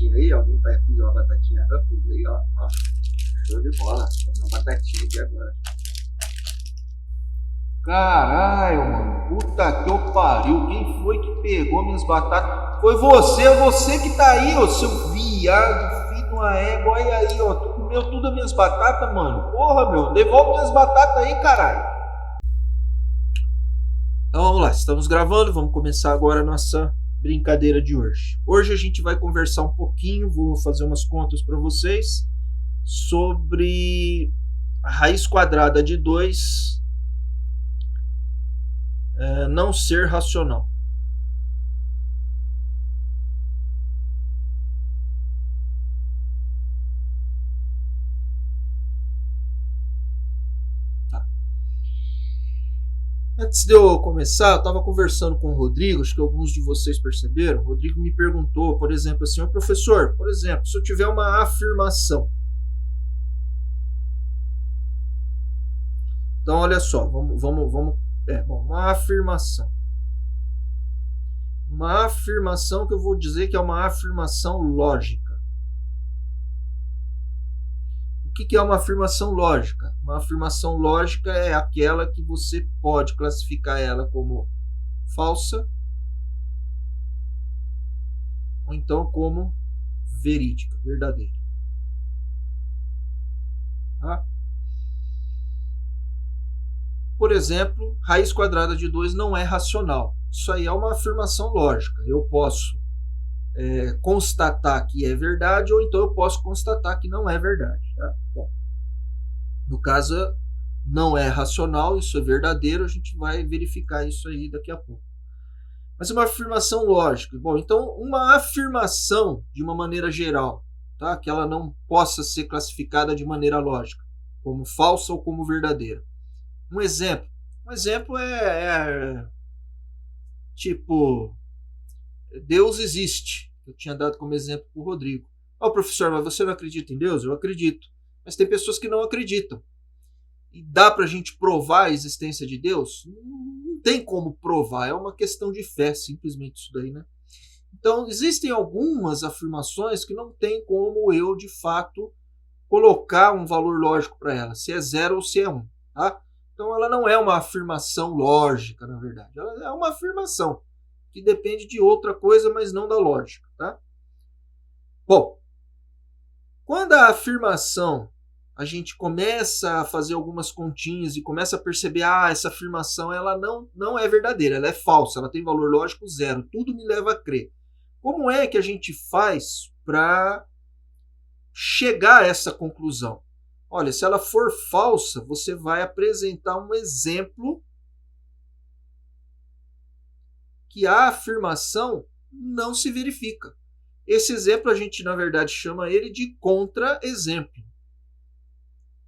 batatinha aí? Alguém vai fazer uma batatinha Ruffles aí, ó? Show de bola. Vou uma batatinha aqui agora. Caralho, mano. Puta que eu pariu. Quem foi que pegou minhas batatas? Foi você que tá aí, ô seu viado, filho de uma égua. Olha aí, ó. Tu comeu tudo as minhas batatas, mano. Porra, meu. Devolve minhas batatas aí, caralho. Então vamos lá, estamos gravando. Vamos começar agora a nossa brincadeira de hoje. Hoje a gente vai conversar um pouquinho, vou fazer umas contas para vocês sobre a raiz quadrada de 2 não ser racional. Tá. Antes de eu começar, eu estava conversando com o Rodrigo, acho que alguns de vocês perceberam. O Rodrigo me perguntou, por exemplo, assim, professor, por exemplo, se eu tiver uma afirmação. Então, olha só, uma afirmação. Uma afirmação que eu vou dizer que é uma afirmação lógica. O que é uma afirmação lógica? Uma afirmação lógica é aquela que você pode classificar ela como falsa ou então como verídica, verdadeira. Tá? Por exemplo, raiz quadrada de 2 não é racional. Isso aí é uma afirmação lógica. Eu posso constatar que é verdade ou então eu posso constatar que não é verdade. Tá? Bom, no caso, não é racional, isso é verdadeiro, a gente vai verificar isso aí daqui a pouco. Mas é uma afirmação lógica. Bom, então uma afirmação de uma maneira geral, tá? Que ela não possa ser classificada de maneira lógica, como falsa ou como verdadeira. Um exemplo é tipo, Deus existe. Eu tinha dado como exemplo para o Rodrigo. Professor, mas você não acredita em Deus? Eu acredito. Mas tem pessoas que não acreditam. E dá para a gente provar a existência de Deus? Não tem como provar. É uma questão de fé, simplesmente isso daí, né? Então, existem algumas afirmações que não tem como eu, de fato, colocar um valor lógico para ela. Se é 0 ou se é 1. Tá? Então ela não é uma afirmação lógica, na verdade. Ela é uma afirmação que depende de outra coisa, mas não da lógica. Tá? Bom, quando a afirmação, a gente começa a fazer algumas continhas e começa a perceber, essa afirmação ela não é verdadeira, ela é falsa, ela tem valor lógico 0, tudo me leva a crer. Como é que a gente faz para chegar a essa conclusão? Olha, se ela for falsa, você vai apresentar um exemplo que a afirmação não se verifica. Esse exemplo a gente, na verdade, chama ele de contra-exemplo.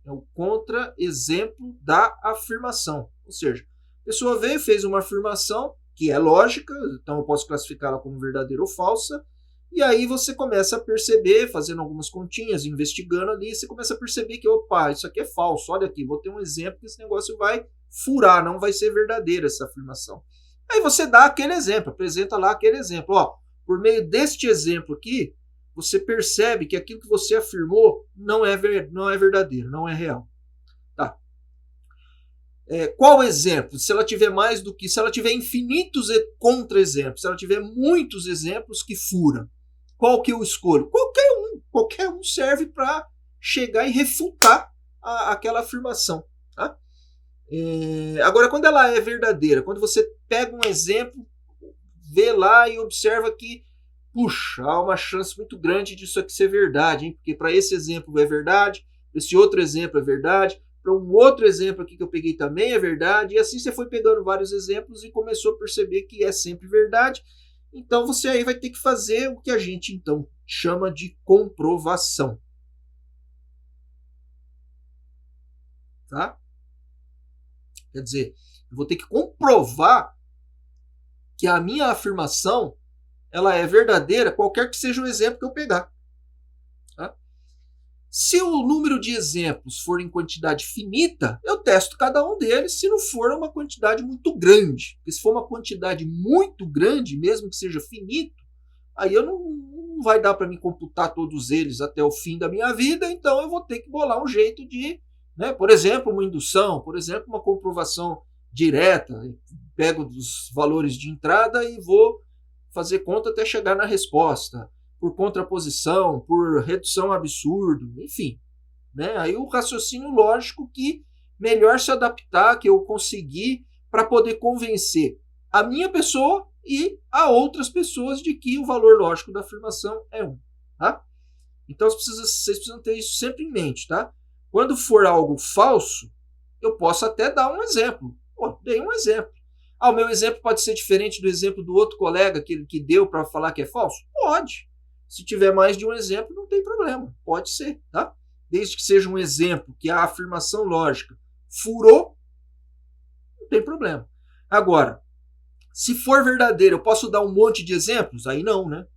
É o contra-exemplo da afirmação. Ou seja, a pessoa veio e fez uma afirmação que é lógica, então eu posso classificá-la como verdadeira ou falsa, e aí você começa a perceber, fazendo algumas continhas, investigando ali, você começa a perceber que, isso aqui é falso, olha aqui, vou ter um exemplo que esse negócio vai furar, não vai ser verdadeira essa afirmação. Aí você dá aquele exemplo, apresenta lá aquele exemplo. Por meio deste exemplo aqui, você percebe que aquilo que você afirmou não é verdadeiro, não é real. Tá. Qual exemplo? Se ela tiver se ela tiver infinitos contra-exemplos, se ela tiver muitos exemplos que furam, qual que eu escolho? Qualquer um serve para chegar e refutar aquela afirmação. Tá? Agora, quando ela é verdadeira, quando você pega um exemplo, vê lá e observa que, há uma chance muito grande disso aqui ser verdade, hein? Porque para esse exemplo é verdade, esse outro exemplo é verdade, para um outro exemplo aqui que eu peguei também é verdade, e assim você foi pegando vários exemplos e começou a perceber que é sempre verdade. Então você aí vai ter que fazer o que a gente então chama de comprovação. Tá? Quer dizer, eu vou ter que comprovar que a minha afirmação ela é verdadeira, qualquer que seja o exemplo que eu pegar. Tá? Se o número de exemplos for em quantidade finita, eu testo cada um deles se não for uma quantidade muito grande. Porque se for uma quantidade muito grande, mesmo que seja finito, aí eu não vai dar para me computar todos eles até o fim da minha vida, então eu vou ter que bolar um jeito de, né, por exemplo, uma indução, por exemplo, uma comprovação direta. Pego os valores de entrada e vou fazer conta até chegar na resposta, por contraposição, por redução absurdo, enfim. Né? Aí o raciocínio lógico que melhor se adaptar, que eu conseguir para poder convencer a minha pessoa e a outras pessoas de que o valor lógico da afirmação é 1. Tá? Então vocês precisam ter isso sempre em mente. Tá? Quando for algo falso, eu posso até dar um exemplo. Dei um exemplo. O meu exemplo pode ser diferente do exemplo do outro colega que deu para falar que é falso? Pode. Se tiver mais de um exemplo, não tem problema. Pode ser. Tá? Desde que seja um exemplo que a afirmação lógica furou, não tem problema. Agora, se for verdadeiro, eu posso dar um monte de exemplos? Aí não, né?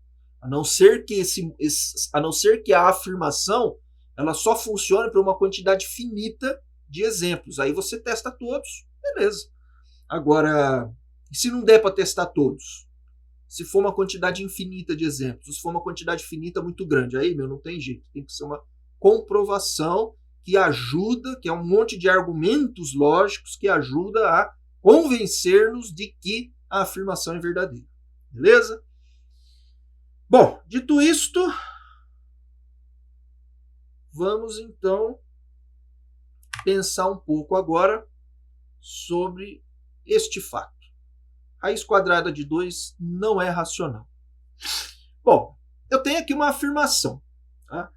A não ser que a afirmação ela só funcione para uma quantidade finita de exemplos. Aí você testa todos, beleza. Agora, se não der para testar todos? Se for uma quantidade infinita de exemplos, se for uma quantidade finita muito grande, aí, não tem jeito. Tem que ser uma comprovação que ajuda, que é um monte de argumentos lógicos que ajuda a convencer-nos de que a afirmação é verdadeira. Beleza? Bom, dito isto, vamos então pensar um pouco agora sobre este fato. Raiz quadrada de 2 não é racional. Bom, eu tenho aqui uma afirmação. Tá?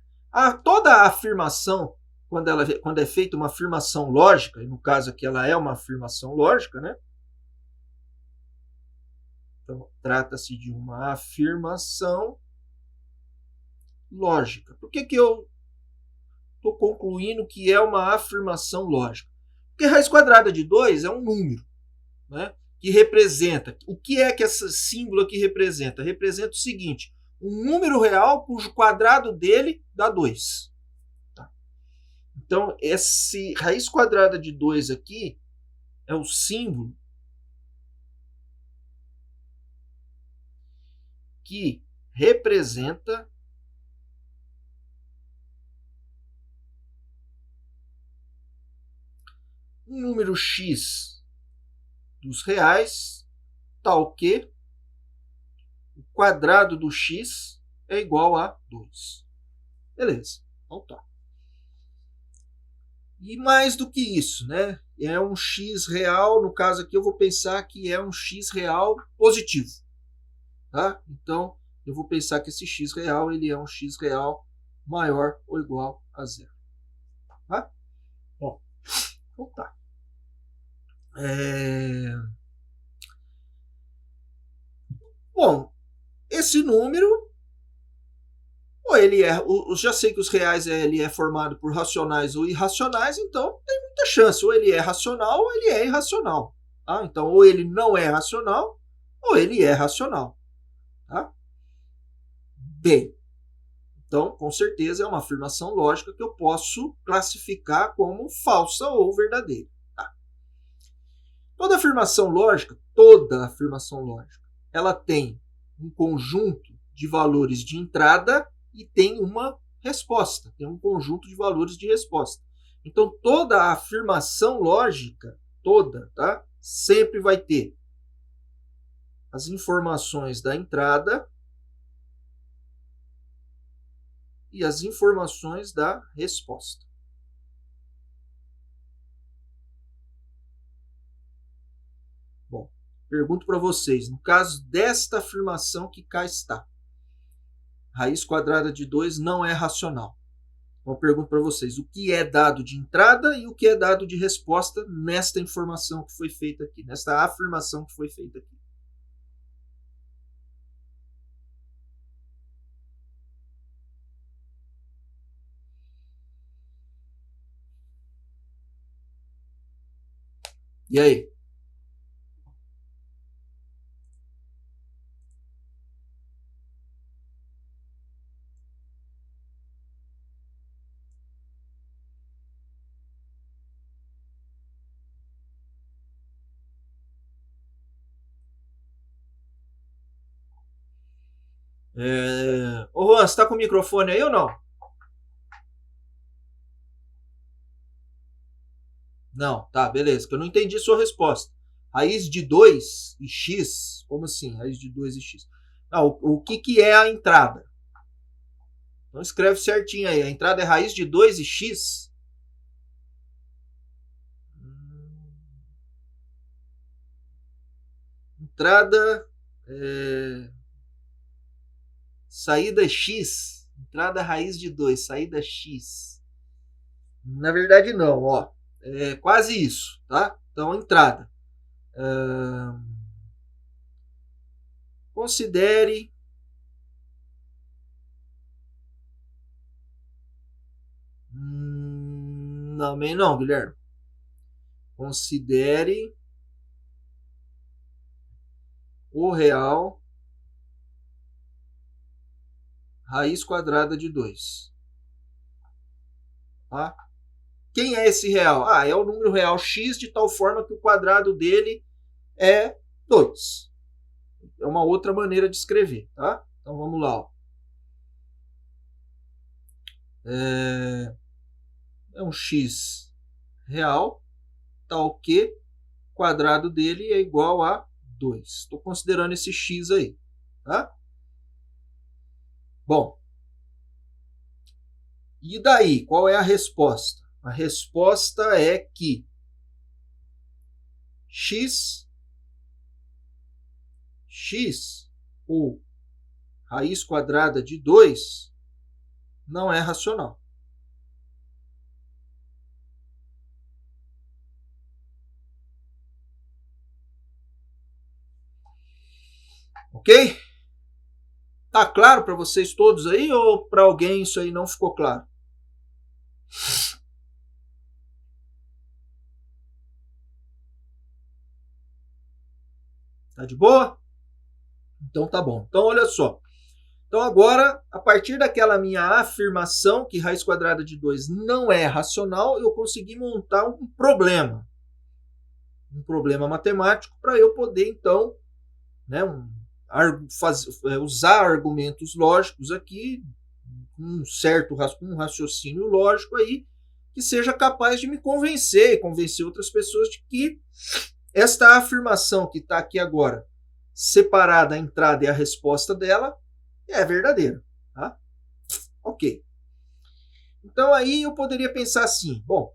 Toda a afirmação, quando é feita uma afirmação lógica, e no caso aqui ela é uma afirmação lógica, né? Então, trata-se de uma afirmação lógica. Por que eu estou concluindo que é uma afirmação lógica? Porque raiz quadrada de 2 é um número, né? Que representa. O que é que esse símbolo aqui representa? Representa o seguinte: um número real cujo quadrado dele dá 2. Tá? Então, esse raiz quadrada de 2 aqui é o símbolo que representa um número x dos reais, tal que o quadrado do x é igual a 2. Beleza, então tá. E mais do que isso, né? É um x real, no caso aqui eu vou pensar que é um x real positivo. Tá? Então, eu vou pensar que esse x real ele é um x real maior ou igual a 0. Tá? Bom, então tá. Bom, esse número, ou ele é, eu já sei que os reais ele é formado por racionais ou irracionais, então tem muita chance, ou ele é racional ou ele é irracional. Tá? Então, ou ele não é racional, ou ele é racional. Tá? Bem, então, com certeza é uma afirmação lógica que eu posso classificar como falsa ou verdadeira. Tá? Toda afirmação lógica, ela tem um conjunto de valores de entrada e tem uma resposta, tem um conjunto de valores de resposta. Então, toda a afirmação lógica, tá, sempre vai ter as informações da entrada e as informações da resposta. Bom, pergunto para vocês, no caso desta afirmação que cá está, raiz quadrada de 2 não é racional. Então, eu pergunto para vocês, o que é dado de entrada e o que é dado de resposta nesta informação que foi feita aqui, nesta afirmação que foi feita aqui? E aí? Ô Juan, você está com o microfone aí ou não? Não, tá, beleza, que eu não entendi sua resposta. Raiz de 2 e x? Como assim, raiz de 2 e x? Ah, o que é a entrada? Então escreve certinho aí. A entrada é raiz de 2 e x? Entrada saída x. Entrada raiz de 2, saída x. Na verdade não, ó. É quase isso, tá? Então, entrada. Considere também não, Guilherme. Considere o real raiz quadrada de 2. Tá? Quem é esse real? Ah, é o número real x de tal forma que o quadrado dele é 2. É uma outra maneira de escrever, tá? Então vamos lá. Ó. É um x real, tal que o quadrado dele é igual a 2. Estou considerando esse x aí, tá? Bom, e daí? Qual é a resposta? A resposta é que x, ou raiz quadrada de 2, não é racional. Ok? Tá claro para vocês todos aí ou para alguém isso aí não ficou claro? Tá de boa? Então tá bom. Então olha só. Então agora, a partir daquela minha afirmação que raiz quadrada de 2 não é racional, eu consegui montar um problema. Um problema matemático para eu poder então, né, usar argumentos lógicos aqui, um raciocínio lógico aí, que seja capaz de me convencer e convencer outras pessoas de que esta afirmação que está aqui agora, separada a entrada e a resposta dela, é verdadeira. Tá? Ok. Então aí eu poderia pensar assim, bom,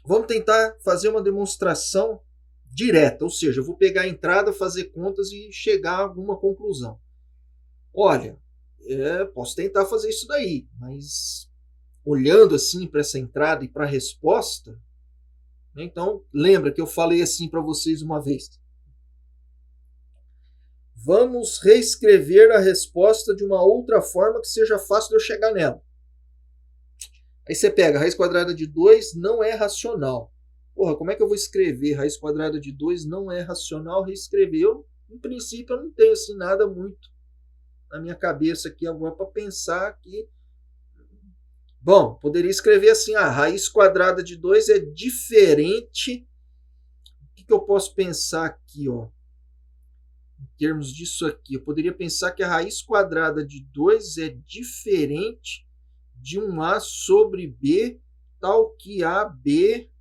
vamos tentar fazer uma demonstração direta, ou seja, eu vou pegar a entrada, fazer contas e chegar a alguma conclusão. Olha, posso tentar fazer isso daí, mas olhando assim para essa entrada e para a resposta, né, então lembra que eu falei assim para vocês uma vez. Vamos reescrever a resposta de uma outra forma que seja fácil de eu chegar nela. Aí você pega, raiz quadrada de 2 não é racional. Porra, como é que eu vou escrever? Raiz quadrada de 2 não é racional, reescrever. Eu, em princípio, eu não tenho assim nada muito na minha cabeça aqui agora para pensar que... Bom, poderia escrever assim, a raiz quadrada de 2 é diferente. O que eu posso pensar aqui, ó? Em termos disso aqui, eu poderia pensar que a raiz quadrada de 2 é diferente de um A sobre B, tal que AB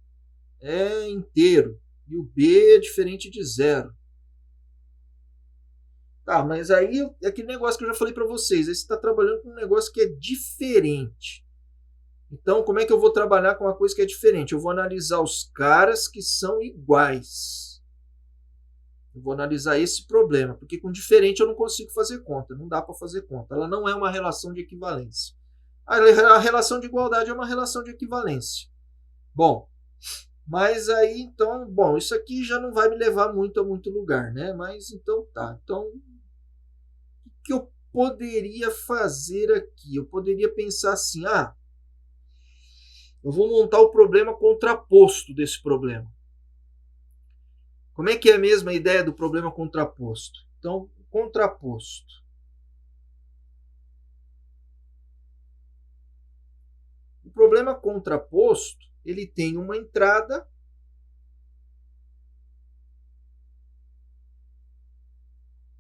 é inteiro e o B é diferente de zero. Tá, mas aí é aquele negócio que eu já falei para vocês, aí você está trabalhando com um negócio que é diferente. Então, como é que eu vou trabalhar com uma coisa que é diferente? Eu vou analisar os caras que são iguais. Eu vou analisar esse problema, porque com diferente eu não consigo fazer conta, não dá para fazer conta. Ela não é uma relação de equivalência. A relação de igualdade é uma relação de equivalência. Bom, mas aí então, bom, isso aqui já não vai me levar muito a muito lugar, né? Mas então tá. Então, o que eu poderia fazer aqui? Eu poderia pensar assim, eu vou montar o problema contraposto desse problema. Como é que é mesmo a ideia do problema contraposto? Então, contraposto. O problema contraposto, ele tem uma entrada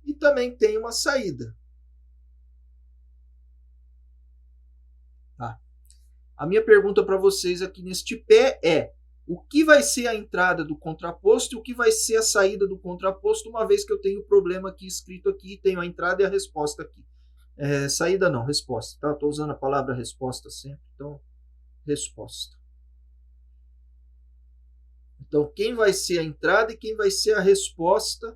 e também tem uma saída. A minha pergunta para vocês aqui neste pé é: o que vai ser a entrada do contraposto e o que vai ser a saída do contraposto, uma vez que eu tenho o problema aqui escrito aqui, tenho a entrada e a resposta aqui. Saída não, resposta. Tá? Estou usando a palavra resposta sempre, então resposta. Então, quem vai ser a entrada e quem vai ser a resposta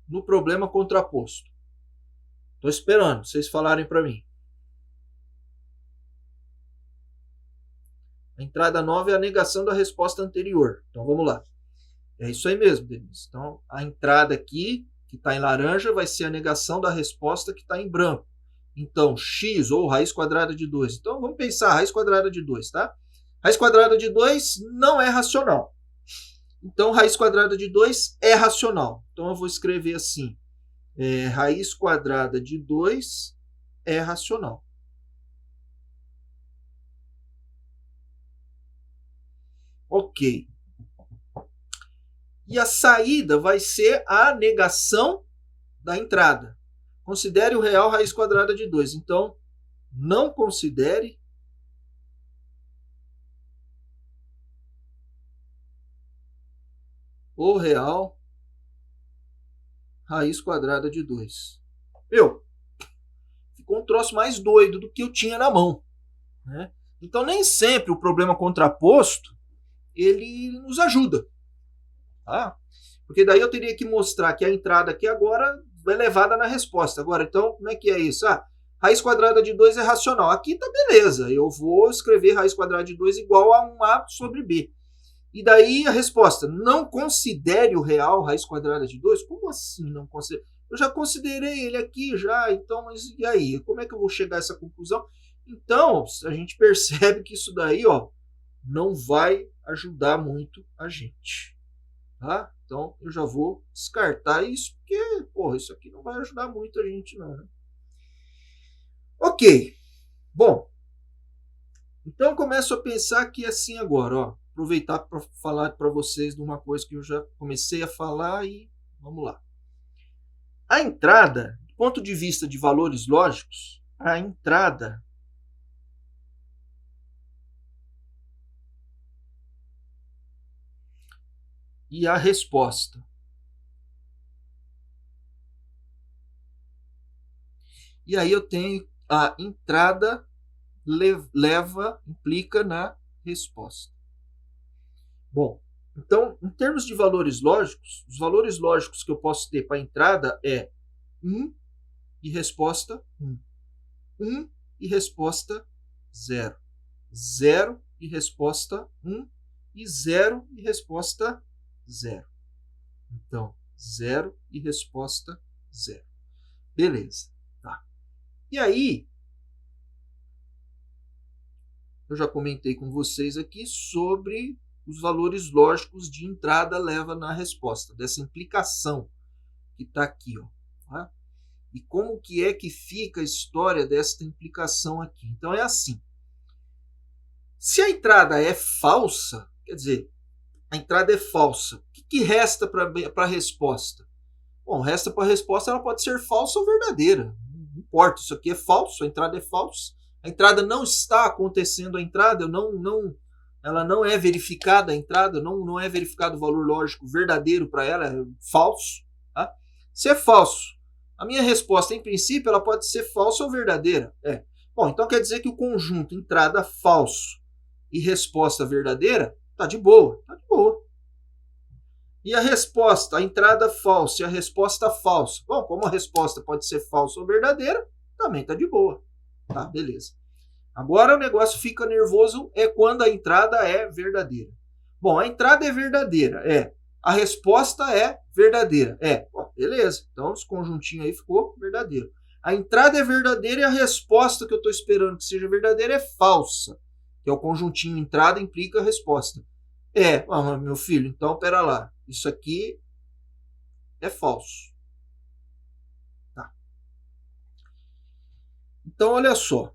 no problema contraposto? Estou esperando vocês falarem para mim. A entrada nova é a negação da resposta anterior. Então, vamos lá. É isso aí mesmo, Denise. Então, a entrada aqui, que está em laranja, vai ser a negação da resposta que está em branco. Então, x ou raiz quadrada de 2. Então, vamos pensar, raiz quadrada de 2, tá? Raiz quadrada de 2 não é racional. Então, raiz quadrada de 2 é racional. Então, eu vou escrever assim. Raiz quadrada de 2 é racional. Ok. E a saída vai ser a negação da entrada. Considere o real raiz quadrada de 2. Então, não considere o real raiz quadrada de 2. Ficou um troço mais doido do que eu tinha na mão. Né? Então, nem sempre o problema contraposto ele nos ajuda. Tá? Porque daí eu teria que mostrar que a entrada aqui agora é levada na resposta. Agora, então, como é que é isso? Raiz quadrada de 2 é racional. Aqui tá beleza. Eu vou escrever raiz quadrada de 2 igual a 1a sobre b. E daí a resposta, não considere o real raiz quadrada de 2? Como assim não considere? Eu já considerei ele aqui já, então, mas e aí? Como é que eu vou chegar a essa conclusão? Então, a gente percebe que isso daí, não vai ajudar muito a gente. Tá? Então, eu já vou descartar isso, porque, isso aqui não vai ajudar muito a gente, não. Né? Ok. Bom, então eu começo a pensar aqui assim agora, aproveitar para falar para vocês de uma coisa que eu já comecei a falar e vamos lá. A entrada, do ponto de vista de valores lógicos, a entrada e a resposta. E aí eu tenho a entrada implica na resposta. Bom, então, em termos de valores lógicos, os valores lógicos que eu posso ter para a entrada é 1 e resposta 1. 1 e resposta 0. 0 e resposta 1 e 0 e resposta 0. Então, 0 e resposta 0. Beleza. Tá. E aí, eu já comentei com vocês aqui sobre os valores lógicos de entrada leva na resposta, dessa implicação que está aqui. Tá? E como que é que fica a história dessa implicação aqui? Então é assim. Se a entrada é falsa, quer dizer, a entrada é falsa, o que resta para a resposta? Bom, resta para a resposta, ela pode ser falsa ou verdadeira. Não importa, isso aqui é falso, a entrada é falsa. A entrada não está acontecendo, ela não é verificada, a entrada não é verificado o valor lógico verdadeiro para ela, é falso. Tá? Se é falso, a minha resposta, em princípio, ela pode ser falsa ou verdadeira. Bom, então quer dizer que o conjunto entrada falso e resposta verdadeira está de boa. Está de boa. E a resposta, a entrada falsa e a resposta falsa. Bom, como a resposta pode ser falsa ou verdadeira, também está de boa. Tá, beleza. Agora o negócio fica nervoso quando a entrada é verdadeira. Bom, a entrada é verdadeira, a resposta é verdadeira, Bom, beleza, então esse conjuntinho aí ficou verdadeiro. A entrada é verdadeira e a resposta que eu estou esperando que seja verdadeira é falsa, que é o conjuntinho entrada implica a resposta. Meu filho, então pera lá, isso aqui é falso. Tá. Então olha só.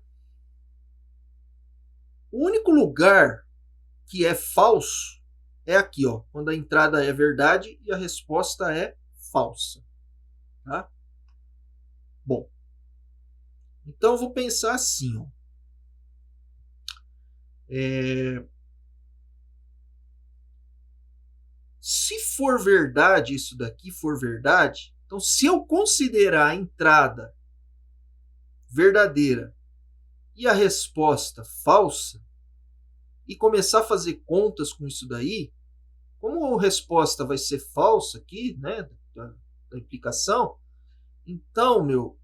O único lugar que é falso é aqui, quando a entrada é verdade e a resposta é falsa. Tá? Bom, então eu vou pensar assim. Se for verdade isso daqui, for verdade, então se eu considerar a entrada verdadeira e a resposta falsa, e começar a fazer contas com isso daí, como a resposta vai ser falsa aqui, né, da implicação, então,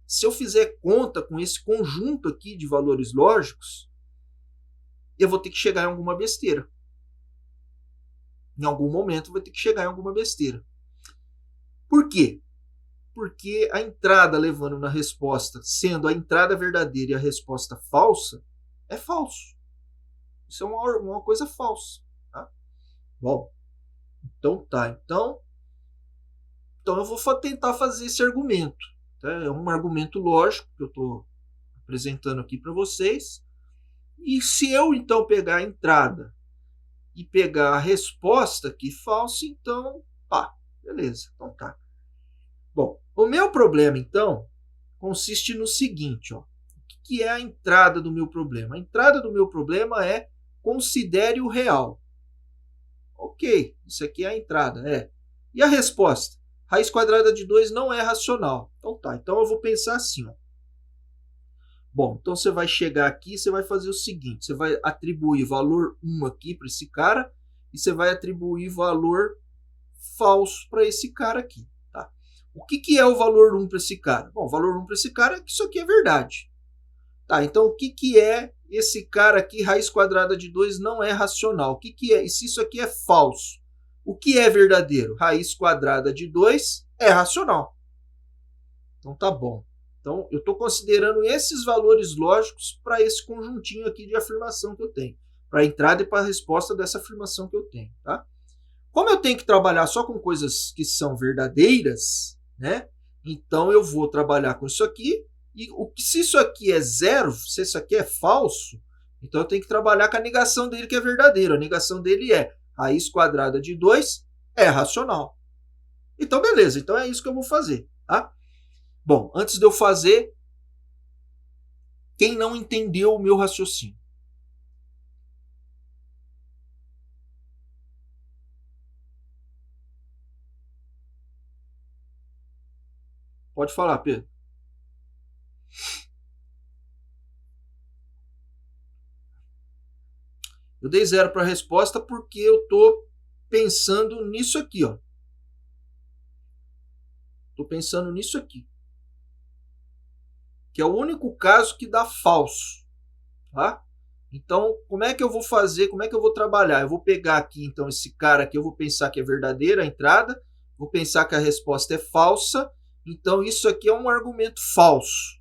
se eu fizer conta com esse conjunto aqui de valores lógicos, eu vou ter que chegar em alguma besteira. Em algum momento eu vou ter que chegar em alguma besteira. Por quê? Porque a entrada levando na resposta, sendo a entrada verdadeira e a resposta falsa, é falso. Isso é uma coisa falsa. Tá? Bom, então tá. Então eu vou tentar fazer esse argumento. Tá? É um argumento lógico que eu estou apresentando aqui para vocês. E se eu então pegar a entrada e pegar a resposta aqui falsa, então, beleza. Então tá. Bom, o meu problema então consiste no seguinte, ó. O que é a entrada do meu problema? A entrada do meu problema é considere o real. Ok, isso aqui é a entrada, E a resposta? Raiz quadrada de 2 não é racional. Então tá, então eu vou pensar assim, ó. Bom, então você vai chegar aqui e você vai fazer o seguinte, você vai atribuir valor 1 aqui para esse cara e você vai atribuir valor falso para esse cara aqui. Tá? O que é o valor 1 para esse cara? Bom, o valor 1 para esse cara é que isso aqui é verdade. Tá, então o que é esse cara aqui, raiz quadrada de 2 não é racional? O que é? E se isso aqui é falso? O que é verdadeiro? Raiz quadrada de 2 é racional. Então tá bom. Então eu estou considerando esses valores lógicos para esse conjuntinho aqui de afirmação que eu tenho. Para a entrada e para a resposta dessa afirmação que eu tenho. Tá? Como eu tenho que trabalhar só com coisas que são verdadeiras, né? Então eu vou trabalhar com isso aqui. E se isso aqui é zero, se isso aqui é falso, então eu tenho que trabalhar com a negação dele que é verdadeiro. A negação dele é raiz quadrada de 2 é racional. Então beleza, então é isso que eu vou fazer. Tá? Bom, antes de eu fazer, quem não entendeu o meu raciocínio? Pode falar, Pedro. Eu dei 0 para a resposta porque eu estou pensando nisso aqui, ó. Estou pensando nisso aqui. Que é o único caso que dá falso. Tá? Então, como é que eu vou fazer? Como é que eu vou trabalhar? Eu vou pegar aqui, então, esse cara aqui, eu vou pensar que é verdadeira a entrada, vou pensar que a resposta é falsa, então isso aqui é um argumento falso.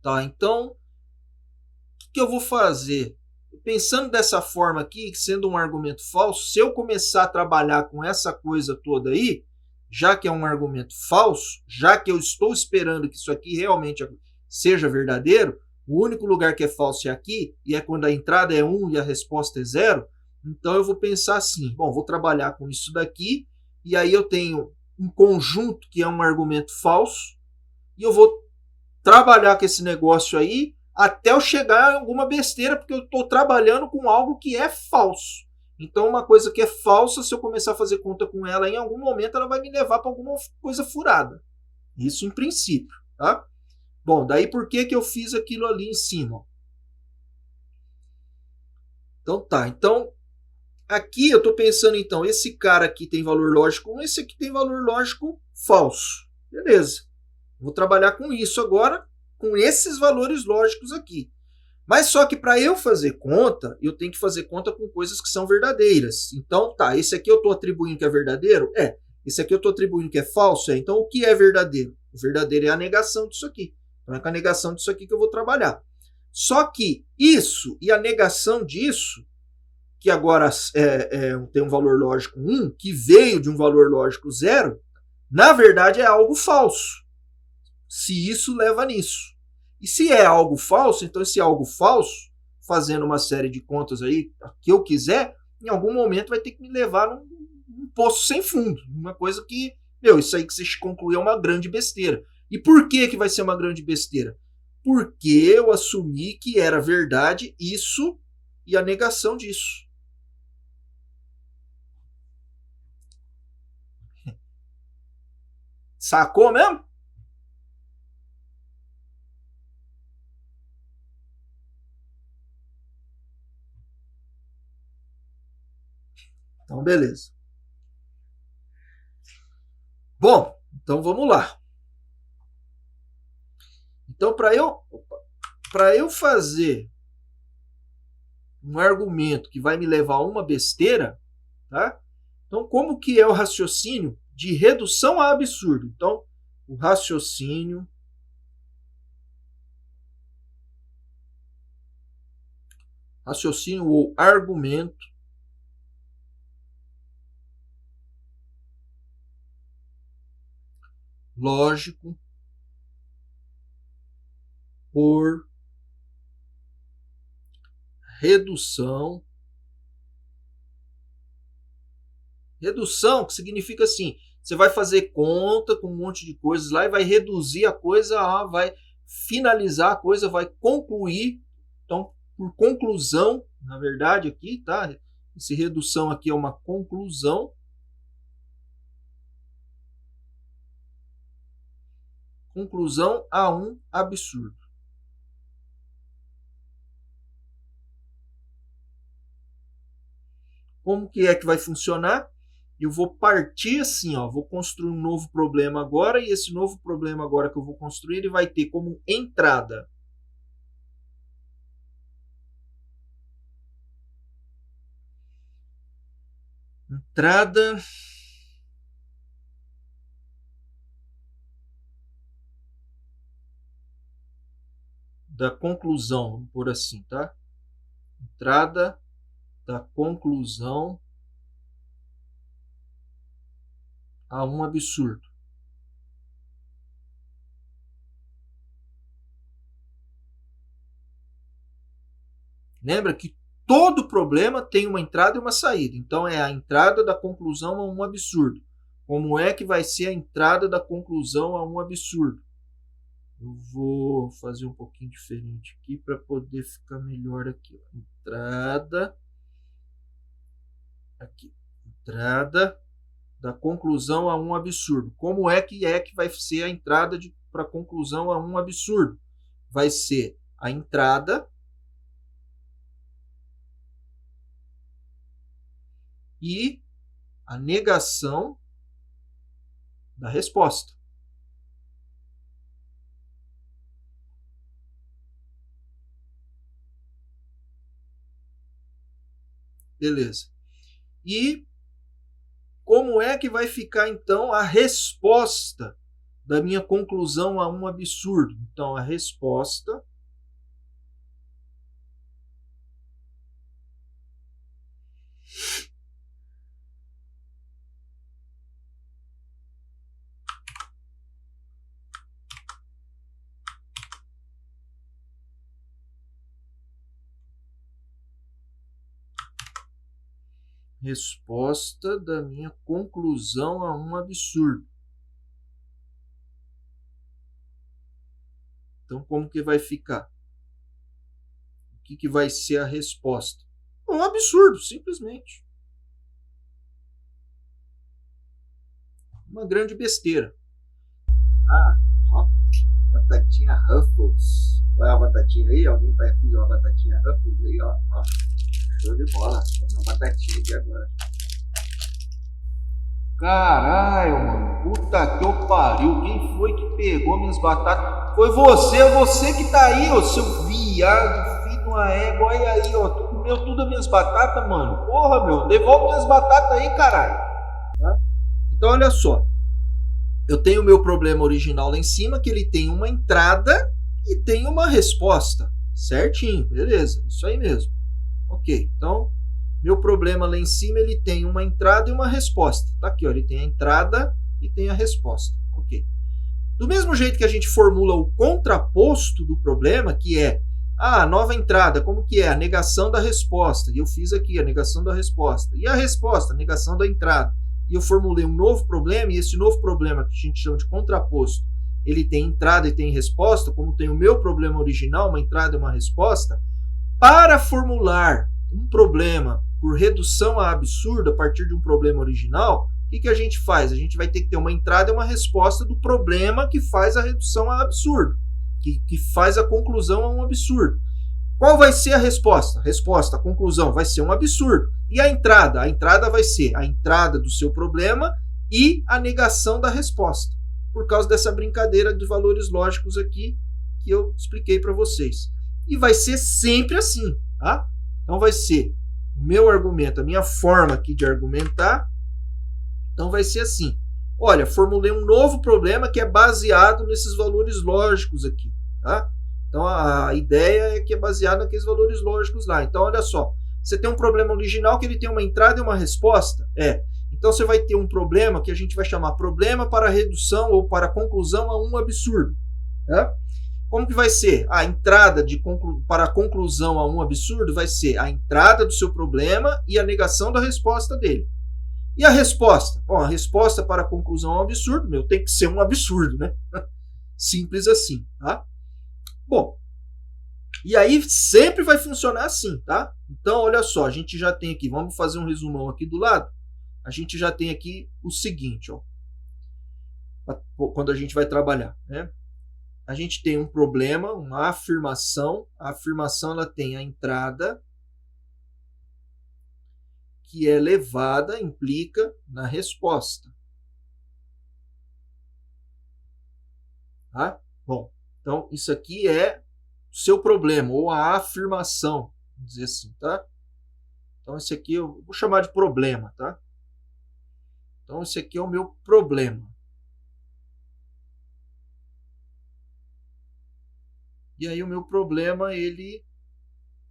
Tá? Então, o que eu vou fazer? Pensando dessa forma aqui, sendo um argumento falso, se eu começar a trabalhar com essa coisa toda aí, já que é um argumento falso, já que eu estou esperando que isso aqui realmente seja verdadeiro, o único lugar que é falso é aqui, e é quando a entrada é 1 e a resposta é 0, então eu vou pensar assim, bom, vou trabalhar com isso daqui, e aí eu tenho um conjunto que é um argumento falso, e eu vou trabalhar com esse negócio aí, até eu chegar em alguma besteira, porque eu estou trabalhando com algo que é falso. Então, uma coisa que é falsa, se eu começar a fazer conta com ela, em algum momento ela vai me levar para alguma coisa furada. Isso em princípio. Tá? Bom, daí por que eu fiz aquilo ali em cima? Então tá, então aqui eu estou pensando, então, esse cara aqui tem valor lógico 1, esse aqui tem valor lógico falso. Beleza. Vou trabalhar com isso agora, com esses valores lógicos aqui. Mas só que para eu fazer conta, eu tenho que fazer conta com coisas que são verdadeiras. Então, tá, esse aqui eu estou atribuindo que é verdadeiro? É. Esse aqui eu estou atribuindo que é falso? É. Então, o que é verdadeiro? O verdadeiro é a negação disso aqui. Então, é com a negação disso aqui que eu vou trabalhar. Só que isso e a negação disso, que agora tem um valor lógico 1, que veio de um valor lógico 0, na verdade é algo falso. Se isso leva nisso. E se é algo falso, então esse algo falso, fazendo uma série de contas aí, que eu quiser, em algum momento vai ter que me levar num poço sem fundo. Uma coisa que, isso aí que você concluiu é uma grande besteira. E por que vai ser uma grande besteira? Porque eu assumi que era verdade isso e a negação disso. Sacou mesmo? Então, beleza. Bom, então vamos lá. Então, para eu fazer um argumento que vai me levar a uma besteira, tá? Então, como que é o raciocínio de redução a absurdo? Então, o raciocínio ou argumento lógico por redução. Redução, que significa assim, você vai fazer conta com um monte de coisas lá e vai reduzir a coisa, vai finalizar a coisa, vai concluir. Então, por conclusão, na verdade aqui, tá? Esse redução aqui é uma conclusão. Conclusão a um absurdo. Como que é que vai funcionar? Eu vou partir assim, ó, vou construir um novo problema agora, e esse novo problema agora que eu vou construir, ele vai ter como entrada da conclusão, vamos pôr assim, tá? Entrada da conclusão a um absurdo. Lembra que todo problema tem uma entrada e uma saída. Então, é a entrada da conclusão a um absurdo. Como é que vai ser a entrada da conclusão a um absurdo? Eu vou fazer um pouquinho diferente aqui para poder ficar melhor aqui. Entrada. Aqui. Entrada da conclusão a um absurdo. Como é que vai ser a entrada para a conclusão a um absurdo? Vai ser a entrada e a negação da resposta. Beleza. E como é que vai ficar, então, a resposta da minha conclusão a um absurdo? Então, a resposta da minha conclusão a um absurdo. Então, como que vai ficar? O que vai ser a resposta? Um absurdo, simplesmente. Uma grande besteira. Ó, batatinha Ruffles. Qual é a batatinha aí? Alguém vai fazer uma batatinha Ruffles aí, ó. Show de bola. Vou uma batatinha aqui agora. Caralho, mano. Puta que eu pariu. Quem foi que pegou minhas batatas? Foi você que tá aí, ó, seu viado, filho de uma égua. Olha aí, ó. Tu comeu tudo as minhas batatas, mano. Porra, meu. Devolve minhas batatas aí, caralho. Tá? Então, olha só. Eu tenho o meu problema original lá em cima, que ele tem uma entrada e tem uma resposta. Certinho, beleza. Isso aí mesmo. Ok, então, meu problema lá em cima, ele tem uma entrada e uma resposta. Tá aqui, ó, ele tem a entrada e tem a resposta. Ok. Do mesmo jeito que a gente formula o contraposto do problema, que é a nova entrada, como que é? A negação da resposta. E eu fiz aqui a negação da resposta. E a resposta, a negação da entrada. E eu formulei um novo problema, e esse novo problema, que a gente chama de contraposto, ele tem entrada e tem resposta, como tem o meu problema original, uma entrada e uma resposta. Para formular um problema por redução a absurdo a partir de um problema original, o que a gente faz? A gente vai ter que ter uma entrada e uma resposta do problema que faz a redução a absurdo, que faz a conclusão a um absurdo. Qual vai ser a resposta? A conclusão vai ser um absurdo. E a entrada? A entrada vai ser a entrada do seu problema e a negação da resposta, por causa dessa brincadeira de valores lógicos aqui que eu expliquei para vocês. E vai ser sempre assim, tá? Então vai ser o meu argumento, a minha forma aqui de argumentar. Então vai ser assim. Olha, formulei um novo problema que é baseado nesses valores lógicos aqui, tá? Então a ideia é que é baseado naqueles valores lógicos lá. Então olha só, você tem um problema original que ele tem uma entrada e uma resposta? Então você vai ter um problema que a gente vai chamar problema para redução ou para conclusão a um absurdo. Tá? Como que vai ser? A entrada para a conclusão a um absurdo vai ser a entrada do seu problema e a negação da resposta dele. E a resposta? Bom, a resposta para a conclusão a um absurdo, tem que ser um absurdo, né? Simples assim, tá? Bom, e aí sempre vai funcionar assim, tá? Então, olha só, a gente já tem aqui, vamos fazer um resumão aqui do lado. A gente já tem aqui o seguinte, ó, quando a gente vai trabalhar, né? A gente tem um problema, uma afirmação. A afirmação ela tem a entrada, que é levada, implica na resposta. Tá? Bom, então isso aqui é o seu problema, ou a afirmação, vamos dizer assim, tá? Então esse aqui eu vou chamar de problema, tá? Então esse aqui é o meu problema. E aí o meu problema, ele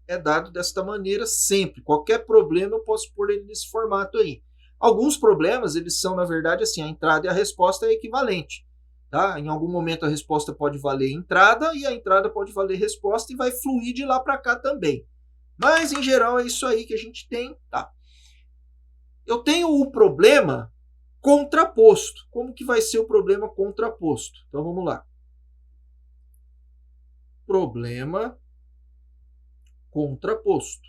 é dado desta maneira sempre. Qualquer problema eu posso pôr ele nesse formato aí. Alguns problemas, eles são, na verdade, assim, a entrada e a resposta é equivalente. Tá? Em algum momento a resposta pode valer entrada e a entrada pode valer resposta e vai fluir de lá para cá também. Mas, em geral, é isso aí que a gente tem. Tá? Eu tenho o problema contraposto. Como que vai ser o problema contraposto? Então, vamos lá. Problema contraposto.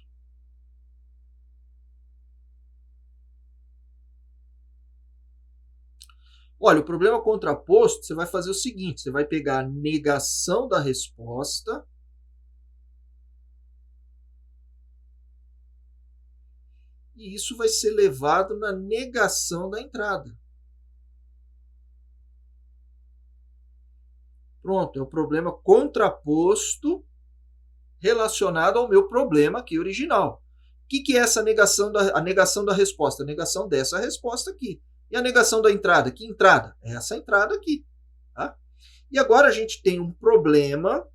Olha, o problema contraposto, você vai fazer o seguinte, você vai pegar a negação da resposta e isso vai ser levado na negação da entrada. Pronto, é o problema contraposto relacionado ao meu problema aqui original. O que é essa negação a negação da resposta? A negação dessa resposta aqui. E a negação da entrada? Que entrada? Essa entrada aqui. Tá? E agora a gente tem um problema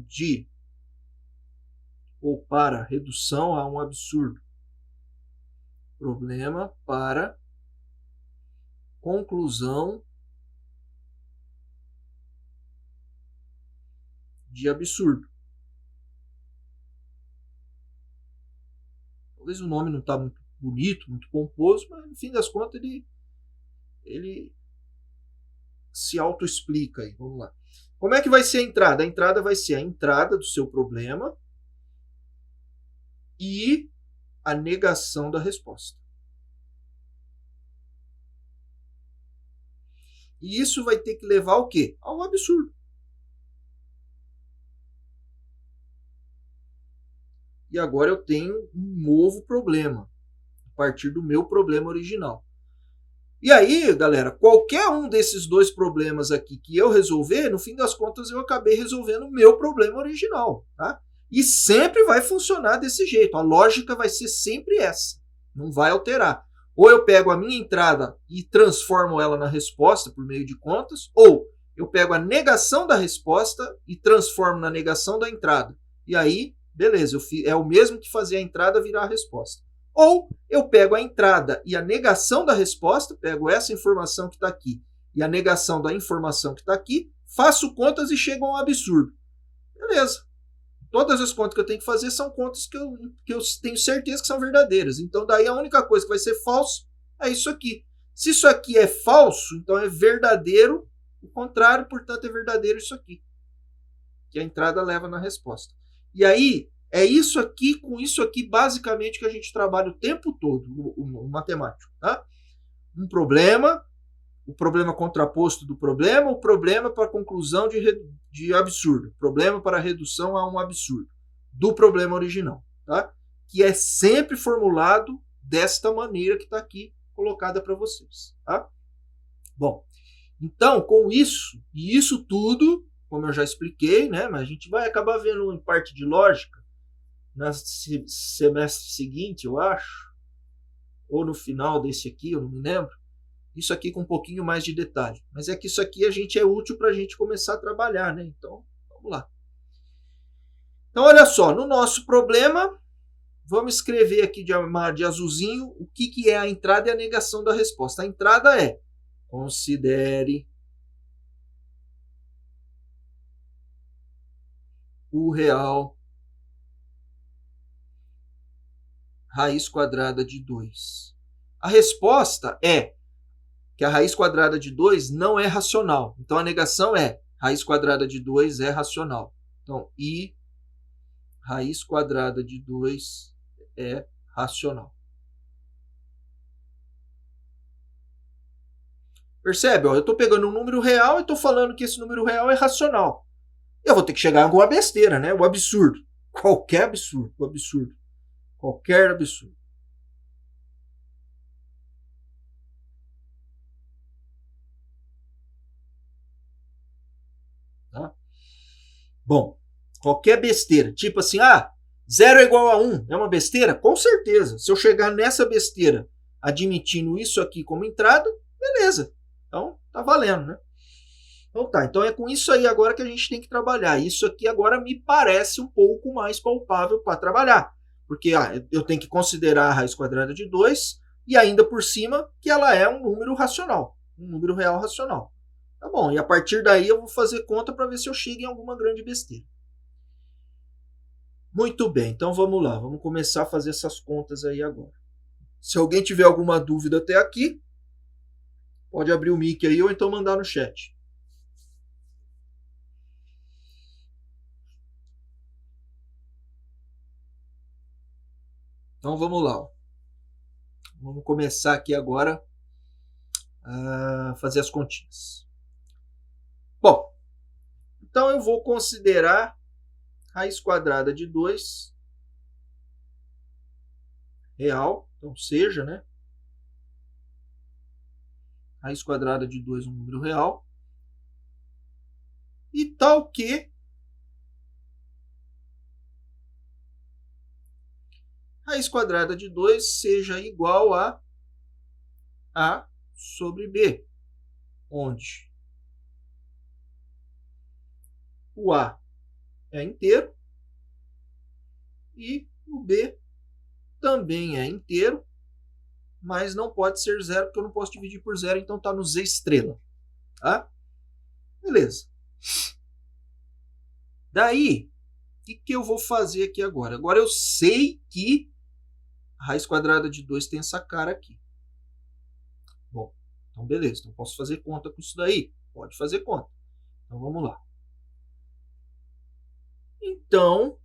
de ou para redução a um absurdo. Problema para conclusão de absurdo. Talvez o nome não está muito bonito, muito pomposo, mas no fim das contas ele se autoexplica aí. Vamos lá. Como é que vai ser a entrada? A entrada vai ser a entrada do seu problema e a negação da resposta. E isso vai ter que levar ao quê? A um absurdo. E agora eu tenho um novo problema, a partir do meu problema original. E aí, galera, qualquer um desses dois problemas aqui que eu resolver, no fim das contas eu acabei resolvendo o meu problema original. Tá? E sempre vai funcionar desse jeito. A lógica vai ser sempre essa. Não vai alterar. Ou eu pego a minha entrada e transformo ela na resposta por meio de contas, ou eu pego a negação da resposta e transformo na negação da entrada. E aí, beleza, é o mesmo que fazer a entrada virar a resposta. Ou eu pego a entrada e a negação da resposta, pego essa informação que está aqui e a negação da informação que está aqui, faço contas e chego a um absurdo. Beleza. Todas as contas que eu tenho que fazer são contas que eu tenho certeza que são verdadeiras. Então, daí a única coisa que vai ser falso é isso aqui. Se isso aqui é falso, então é verdadeiro o contrário, portanto é verdadeiro isso aqui. que a entrada leva na resposta. E aí, é isso aqui com isso aqui, basicamente, que a gente trabalha o tempo todo, o matemático. Tá? Um problema, o problema contraposto do problema, o problema para a conclusão de absurdo, problema para a redução a um absurdo, do problema original. Tá? Que é sempre formulado desta maneira que está aqui colocada para vocês. Tá? Bom, então, com isso, e isso tudo, como eu já expliquei, né, mas a gente vai acabar vendo em parte de lógica no semestre seguinte, eu acho, ou no final desse aqui, eu não me lembro, isso aqui com um pouquinho mais de detalhe. Mas é que isso aqui a gente é útil para a gente começar a trabalhar, né? Então, vamos lá. Então, olha só, no nosso problema, vamos escrever aqui de azulzinho o que é a entrada e a negação da resposta. A entrada é: considere o real raiz quadrada de 2. A resposta é que a raiz quadrada de 2 não é racional. Então, a negação é: raiz quadrada de 2 é racional. Então, I raiz quadrada de 2 é racional. Percebe? Ó, eu estou pegando um número real e estou falando que esse número real é racional. Eu vou ter que chegar em alguma besteira, né? O absurdo. Qualquer absurdo. O absurdo. Qualquer absurdo. Tá? Bom, qualquer besteira. Tipo assim, 0 é igual a 1. É uma besteira? Com certeza. Se eu chegar nessa besteira admitindo isso aqui como entrada, beleza. Então, tá valendo, né? Então tá, então é com isso aí agora que a gente tem que trabalhar. Isso aqui agora me parece um pouco mais palpável para trabalhar. Porque eu tenho que considerar a raiz quadrada de 2 e ainda por cima que ela é um número racional. Um número real racional. Tá bom, e a partir daí eu vou fazer conta para ver se eu chego em alguma grande besteira. Muito bem, então vamos lá. Vamos começar a fazer essas contas aí agora. Se alguém tiver alguma dúvida até aqui, pode abrir o mic aí ou então mandar no chat. Então vamos lá. Vamos começar aqui agora a fazer as continhas. Bom, então eu vou considerar raiz quadrada de 2 real, então seja, né? Raiz quadrada de 2 um número real. E tal que raiz quadrada de 2 seja igual a A sobre B, onde o A é inteiro e o B também é inteiro, mas não pode ser zero, porque eu não posso dividir por zero, então está no Z estrela. Tá? Beleza. Daí, o que eu vou fazer aqui agora? Agora eu sei que a raiz quadrada de 2 tem essa cara aqui. Bom, então beleza. Então posso fazer conta com isso daí? Pode fazer conta. Então vamos lá. Então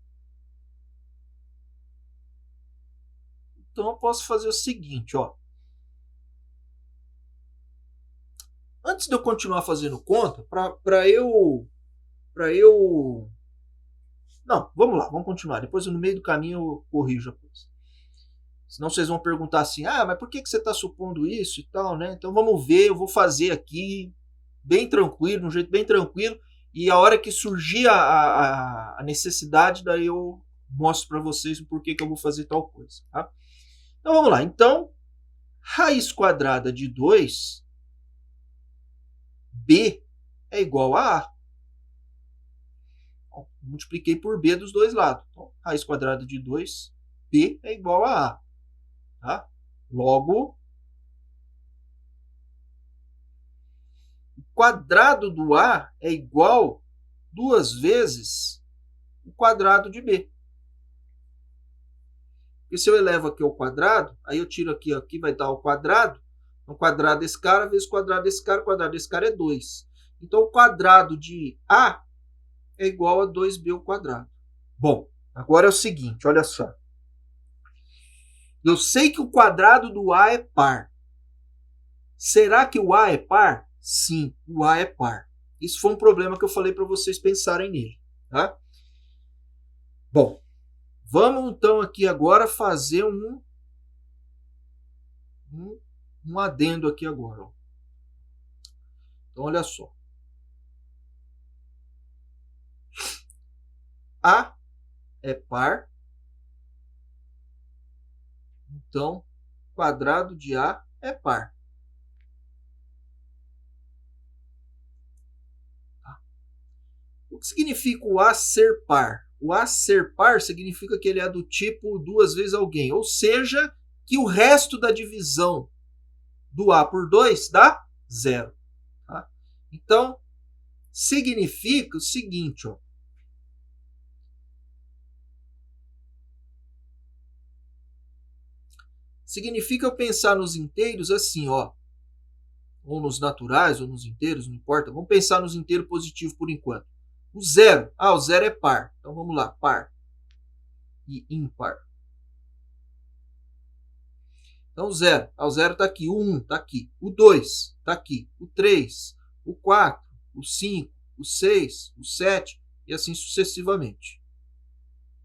eu posso fazer o seguinte, ó. Antes de eu continuar fazendo conta, para eu... Não, vamos lá, vamos continuar. Depois no meio do caminho eu corrijo a coisa. Senão vocês vão perguntar assim, mas por que você está supondo isso e tal, né? Então vamos ver, eu vou fazer aqui bem tranquilo, de um jeito bem tranquilo, e a hora que surgir a necessidade, daí eu mostro para vocês o porquê que eu vou fazer tal coisa, tá? Então vamos lá. Então, raiz quadrada de 2, B é igual a A. Bom, multipliquei por B dos dois lados. Então, raiz quadrada de 2, B é igual a A. Tá? Logo, o quadrado do A é igual 2 vezes o quadrado de B. Porque se eu elevo aqui ao quadrado, aí eu tiro aqui vai dar o quadrado. O quadrado desse cara vezes o quadrado desse cara é 2. Então, o quadrado de A é igual a 2b ao quadrado. Bom, agora é o seguinte, olha só. Eu sei que o quadrado do A é par. Será que o A é par? Sim, o A é par. Isso foi um problema que eu falei para vocês pensarem nele. Tá? Bom, vamos então aqui agora fazer um adendo aqui agora. Ó. Então, olha só. A é par. Então, quadrado de A é par. O que significa o A ser par? O A ser par significa que ele é do tipo duas vezes alguém. Ou seja, que o resto da divisão do A por 2 dá 0. Tá? Então, significa o seguinte, ó. Significa eu pensar nos inteiros assim, ó. Ou nos naturais, ou nos inteiros, não importa. Vamos pensar nos inteiros positivos por enquanto. O 0. Ah, o 0 é par. Então vamos lá, par e ímpar. Então o 0. Ah, o 0 está aqui. O 1 está aqui. O 2 está aqui. O 3, o 4, o 5, o 6, o 7 e assim sucessivamente.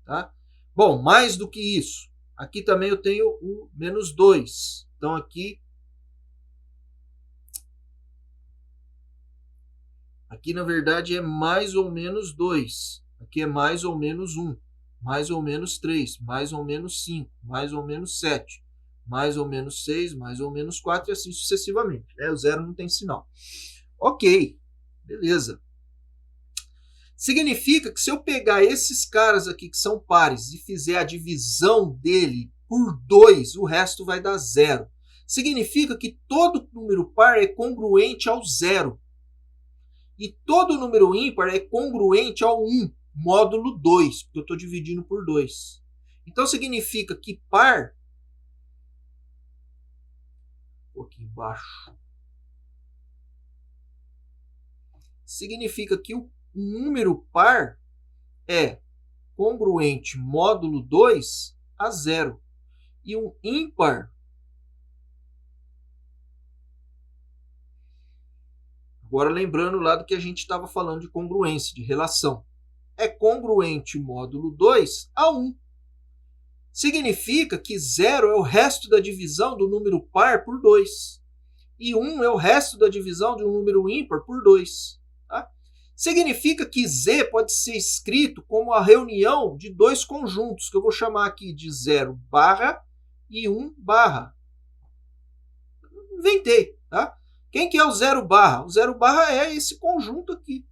Tá? Bom, mais do que isso. Aqui também eu tenho o menos 2. Então aqui na verdade é mais ou menos 2. Aqui é mais ou menos 1. Mais ou menos 3. Mais ou menos 5. Mais ou menos 7. Mais ou menos 6. Mais ou menos 4 e assim sucessivamente. O 0 não tem sinal. Ok. Beleza. Significa que se eu pegar esses caras aqui que são pares e fizer a divisão dele por 2, o resto vai dar 0. Significa que todo número par é congruente ao 0. E todo número ímpar é congruente ao 1, módulo 2, porque eu estou dividindo por 2. Então significa que par... aqui embaixo. Significa que o número par é congruente módulo 2 a 0. E um ímpar... Agora lembrando lá do que a gente estava falando de congruência, de relação. É congruente módulo 2 a 1. Significa que 0 é o resto da divisão do número par por 2. E 1 é o resto da divisão de um número ímpar por 2. Tá? Significa que Z pode ser escrito como a reunião de dois conjuntos, que eu vou chamar aqui de 0 barra e 1 barra. Inventei, tá? Quem que é o 0 barra? O 0 barra é esse conjunto aqui.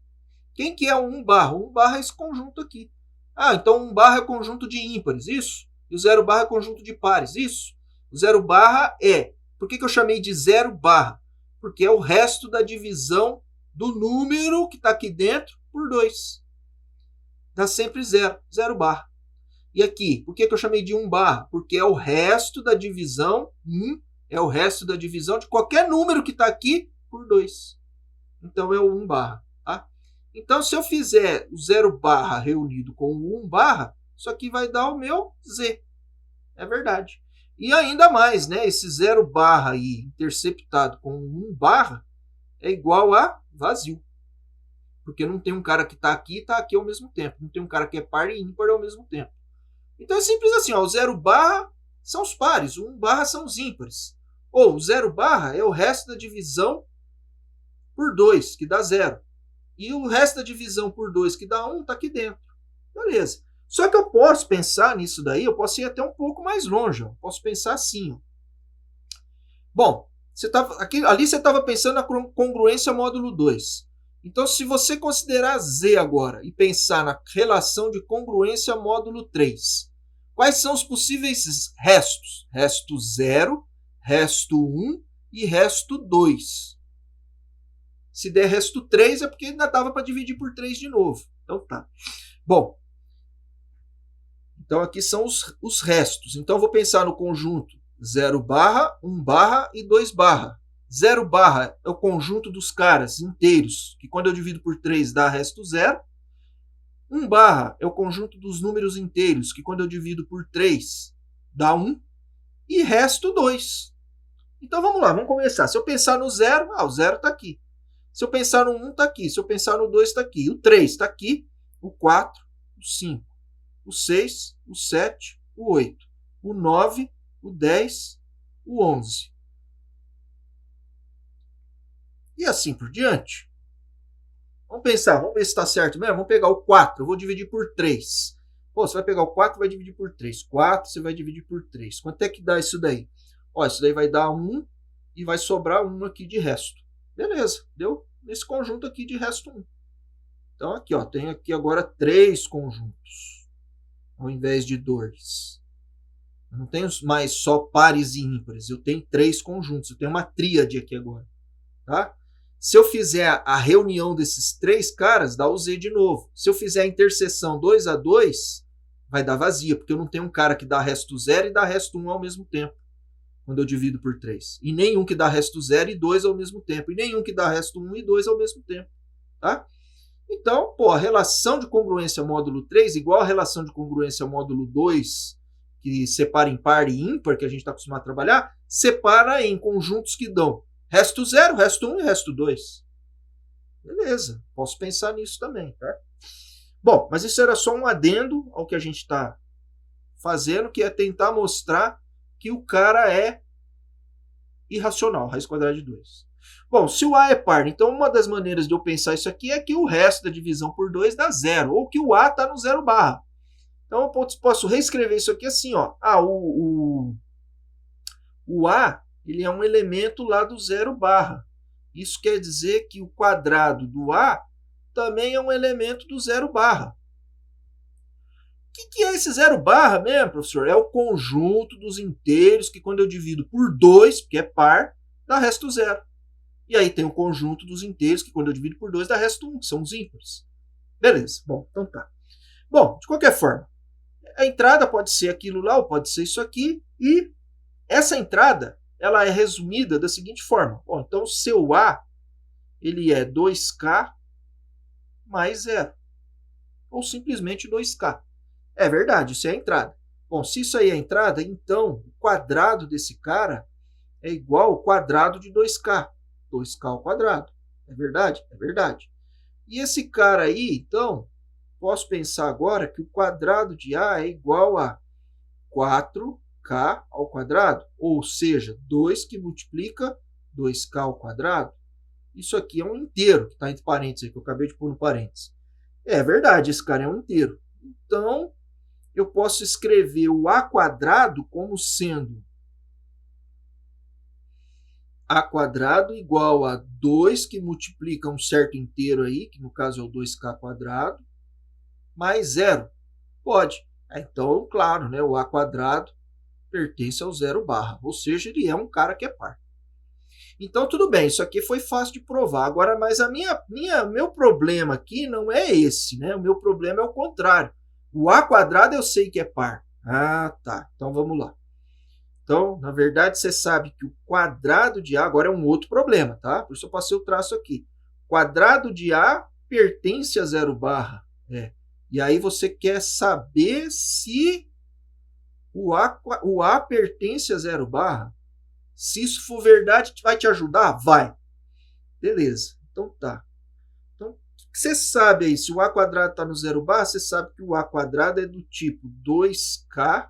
Quem que é o 1 barra? O 1 barra é esse conjunto aqui. Ah, então 1 barra é conjunto de ímpares, isso? E o 0 barra é conjunto de pares, isso? O 0 barra é... Por que eu chamei de 0 barra? Porque é o resto da divisão do número que está aqui dentro por 2. Dá sempre 0, 0 barra. E aqui, por que eu chamei de 1 barra? Porque é o resto da divisão, 1 é o resto da divisão de qualquer número que está aqui por 2. Então é o 1 barra. Tá? Então, se eu fizer o 0 barra reunido com o 1 barra, isso aqui vai dar o meu Z. É verdade. E ainda mais, né? Esse 0 barra aí interceptado com 1 barra é igual a vazio. Porque não tem um cara que está aqui e está aqui ao mesmo tempo. Não tem um cara que é par e ímpar ao mesmo tempo. Então é simples assim. Ó, o 0 barra são os pares. O 1 barra são os ímpares. Ou o 0 barra é o resto da divisão por 2, que dá 0. E o resto da divisão por 2, que dá 1, está aqui dentro. Beleza. Só que eu posso pensar nisso daí, eu posso ir até um pouco mais longe. Ó. Posso pensar assim. Ó. Bom, ali você estava pensando na congruência módulo 2. Então, se você considerar Z agora e pensar na relação de congruência módulo 3, quais são os possíveis restos? Resto 0, resto 1 e resto 2. Se der resto 3 é porque ainda dava para dividir por 3 de novo. Então tá. Bom, então aqui são os restos. Então eu vou pensar no conjunto 0 barra, 1 barra e 2 barra. 0 barra é o conjunto dos caras inteiros, que quando eu divido por 3 dá resto 0. 1 barra é o conjunto dos números inteiros, que quando eu divido por 3 dá 1, e resto 2. Então vamos lá, vamos começar. Se eu pensar no 0, o 0 está aqui. Se eu pensar no 1, está aqui. Se eu pensar no 2, está aqui. O 3 está aqui. O 4, o 5, o 6, o 7, o 8, o 9, o 10, o 11. E assim por diante. Vamos pensar, vamos ver se está certo mesmo. Vamos pegar o 4, eu vou dividir por 3. Pô, você vai pegar o 4 e vai dividir por 3. 4 você vai dividir por 3. Quanto é que dá isso daí? Ó, isso daí vai dar 1 e vai sobrar 1 aqui de resto. Beleza, deu nesse conjunto aqui de resto 1. Então aqui, ó, tenho aqui agora 3 conjuntos, ao invés de 2. Eu não tenho mais só pares e ímpares, eu tenho 3 conjuntos, eu tenho uma tríade aqui agora. Tá? Se eu fizer a reunião desses 3 caras, dá o Z de novo. Se eu fizer a interseção 2 a 2, vai dar vazia, porque eu não tenho um cara que dá resto 0 e dá resto 1 ao mesmo tempo, quando eu divido por 3. E nenhum que dá resto 0 e 2 ao mesmo tempo. E nenhum que dá resto 1 e 2 ao mesmo tempo. Tá? Então, pô, a relação de congruência módulo 3 igual a relação de congruência módulo 2, que separa em par e ímpar, que a gente está acostumado a trabalhar, separa em conjuntos que dão resto 0, resto 1 e resto 2. Beleza, posso pensar nisso também. Tá? Bom, mas isso era só um adendo ao que a gente está fazendo, que é tentar mostrar que o cara é irracional, raiz quadrada de 2. Bom, se o A é par, então uma das maneiras de eu pensar isso aqui é que o resto da divisão por 2 dá 0, ou que o A está no 0 barra. Então eu posso reescrever isso aqui assim, ó. O A ele é um elemento lá do 0 barra. Isso quer dizer que o quadrado do A também é um elemento do 0 barra. O que é esse 0 barra mesmo, professor? É o conjunto dos inteiros que quando eu divido por 2, porque é par, dá resto 0. E aí tem o conjunto dos inteiros que quando eu divido por 2 dá resto 1, que são os ímpares. Beleza, bom, então tá. Bom, de qualquer forma, a entrada pode ser aquilo lá ou pode ser isso aqui. E essa entrada ela é resumida da seguinte forma. Bom, então o seu A ele é 2K mais 0. Ou simplesmente 2K. É verdade, isso é a entrada. Bom, se isso aí é a entrada, então o quadrado desse cara é igual ao quadrado de 2K. 2K ao quadrado. É verdade? É verdade. E esse cara aí, então, posso pensar agora que o quadrado de A é igual a 4K ao quadrado. Ou seja, 2 que multiplica 2K ao quadrado. Isso aqui é um inteiro, que está entre parênteses, que eu acabei de pôr no parênteses. É verdade, esse cara é um inteiro. Então, eu posso escrever o A quadrado como sendo A quadrado igual a 2 que multiplica um certo inteiro aí, que no caso é o 2K quadrado, mais 0. Pode. Então, claro, né, o A quadrado pertence ao 0 barra, ou seja, ele é um cara que é par. Então, tudo bem, isso aqui foi fácil de provar. Agora, mas meu problema aqui não é esse, né? O meu problema é o contrário. O A quadrado eu sei que é par. Ah, tá. Então, vamos lá. Então, na verdade, você sabe que o quadrado de A agora é um outro problema, tá? Por isso eu passei o traço aqui. Quadrado de A pertence a 0 barra. E aí você quer saber se o A pertence a 0 barra. Se isso for verdade, vai te ajudar? Vai. Beleza. Então tá. Então, você sabe aí, se o A quadrado está no 0 barra, você sabe que o A quadrado é do tipo 2K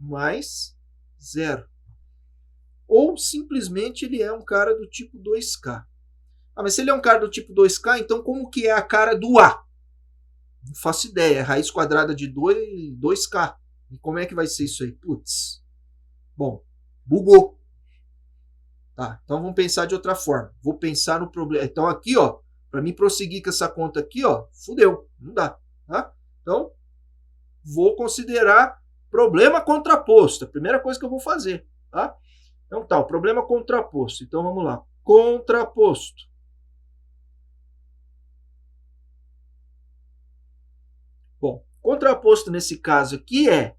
mais 0. Ou simplesmente ele é um cara do tipo 2K. Ah, mas se ele é um cara do tipo 2K, então como que é a cara do A? Não faço ideia. É raiz quadrada de 2K. E como é que vai ser isso aí? Putz. Bom, bugou. Tá, então vamos pensar de outra forma. Vou pensar no problema. Então aqui, ó, para mim prosseguir com essa conta aqui, ó, fudeu. Não dá. Tá? Então, vou considerar problema contraposto. A primeira coisa que eu vou fazer. Tá? Então tá, o problema contraposto. Então vamos lá. Contraposto. Bom, contraposto nesse caso aqui é,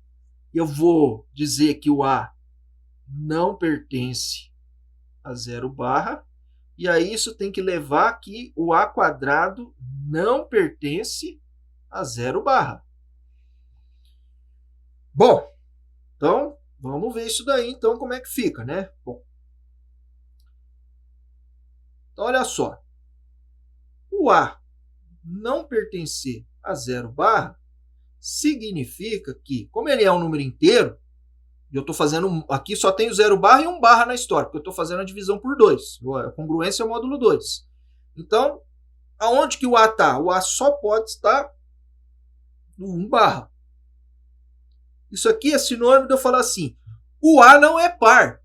eu vou dizer que o A não pertence a 0 barra, e aí isso tem que levar que o A quadrado não pertence a 0 barra. Bom, então vamos ver isso daí, então, como é que fica, né? Bom, então olha só, o A não pertencer a 0 barra significa que, como ele é um número inteiro, e eu estou fazendo, aqui só tenho 0 barra e 1 barra na história, porque eu estou fazendo a divisão por 2, a congruência é o módulo 2. Então, aonde que o A está? O A só pode estar no 1 barra. Isso aqui é sinônimo de eu falar assim, o A não é par,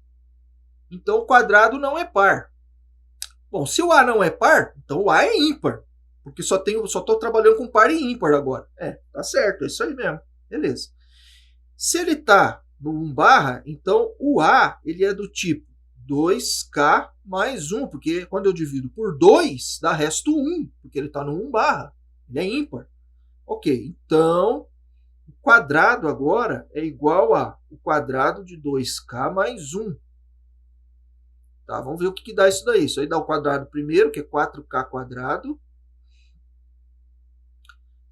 então o quadrado não é par. Bom, se o A não é par, então o A é ímpar, porque só estou trabalhando com par e ímpar agora. Tá certo, é isso aí mesmo. Beleza. Se ele está no 1 barra, então o A ele é do tipo 2K mais 1, porque quando eu divido por 2, dá resto 1, porque ele está no 1 barra, ele é ímpar. Ok, então o quadrado agora é igual a o quadrado de 2K mais 1. Tá, vamos ver o que dá isso daí. Isso aí dá o quadrado primeiro, que é 4K quadrado,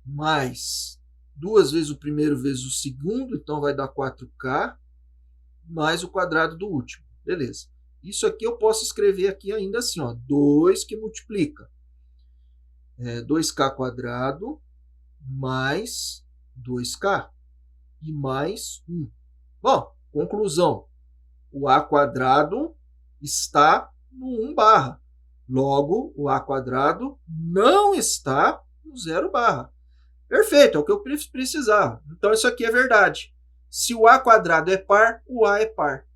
mais 2 vezes o primeiro vezes o segundo, então vai dar 4K, mais o quadrado do último. Beleza. Isso aqui eu posso escrever aqui ainda assim, ó, 2 que multiplica 2K quadrado mais 2K e mais 1. Bom, conclusão. O A quadrado está no 1 barra. Logo, o A quadrado não está no 0 barra. Perfeito, é o que eu precisava. Então, isso aqui é verdade. Se o A quadrado é par, o A é par.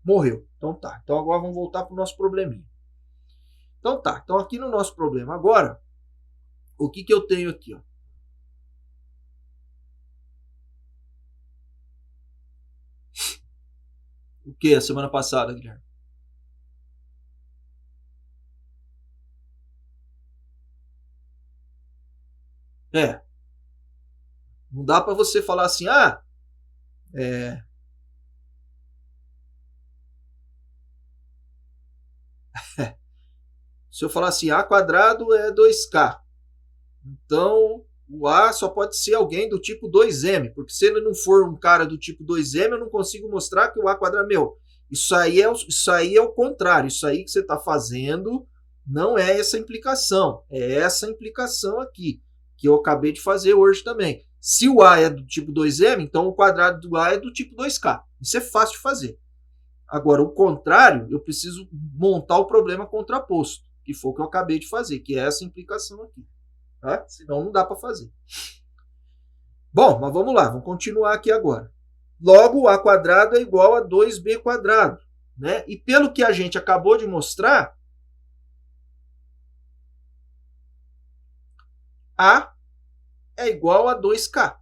Morreu. Então tá. Então agora vamos voltar para o nosso probleminha. Então tá. Então aqui no nosso problema agora, o que eu tenho aqui? Ó? O que a semana passada, Guilherme? Não dá para você falar assim, se eu falar assim, A quadrado é 2K. Então, o A só pode ser alguém do tipo 2M, porque se ele não for um cara do tipo 2M, eu não consigo mostrar que o A quadrado é meu. Isso aí é o contrário. Isso aí que você está fazendo não é essa implicação. É essa implicação aqui, que eu acabei de fazer hoje também. Se o A é do tipo 2M, então o quadrado do A é do tipo 2K. Isso é fácil de fazer. Agora, o contrário, eu preciso montar o problema contraposto, que foi o que eu acabei de fazer, que é essa implicação aqui. Tá? Senão não dá para fazer. Bom, mas vamos lá, vamos continuar aqui agora. Logo, o A quadrado é igual a 2B quadrado. Né? E pelo que a gente acabou de mostrar, A é igual a 2K.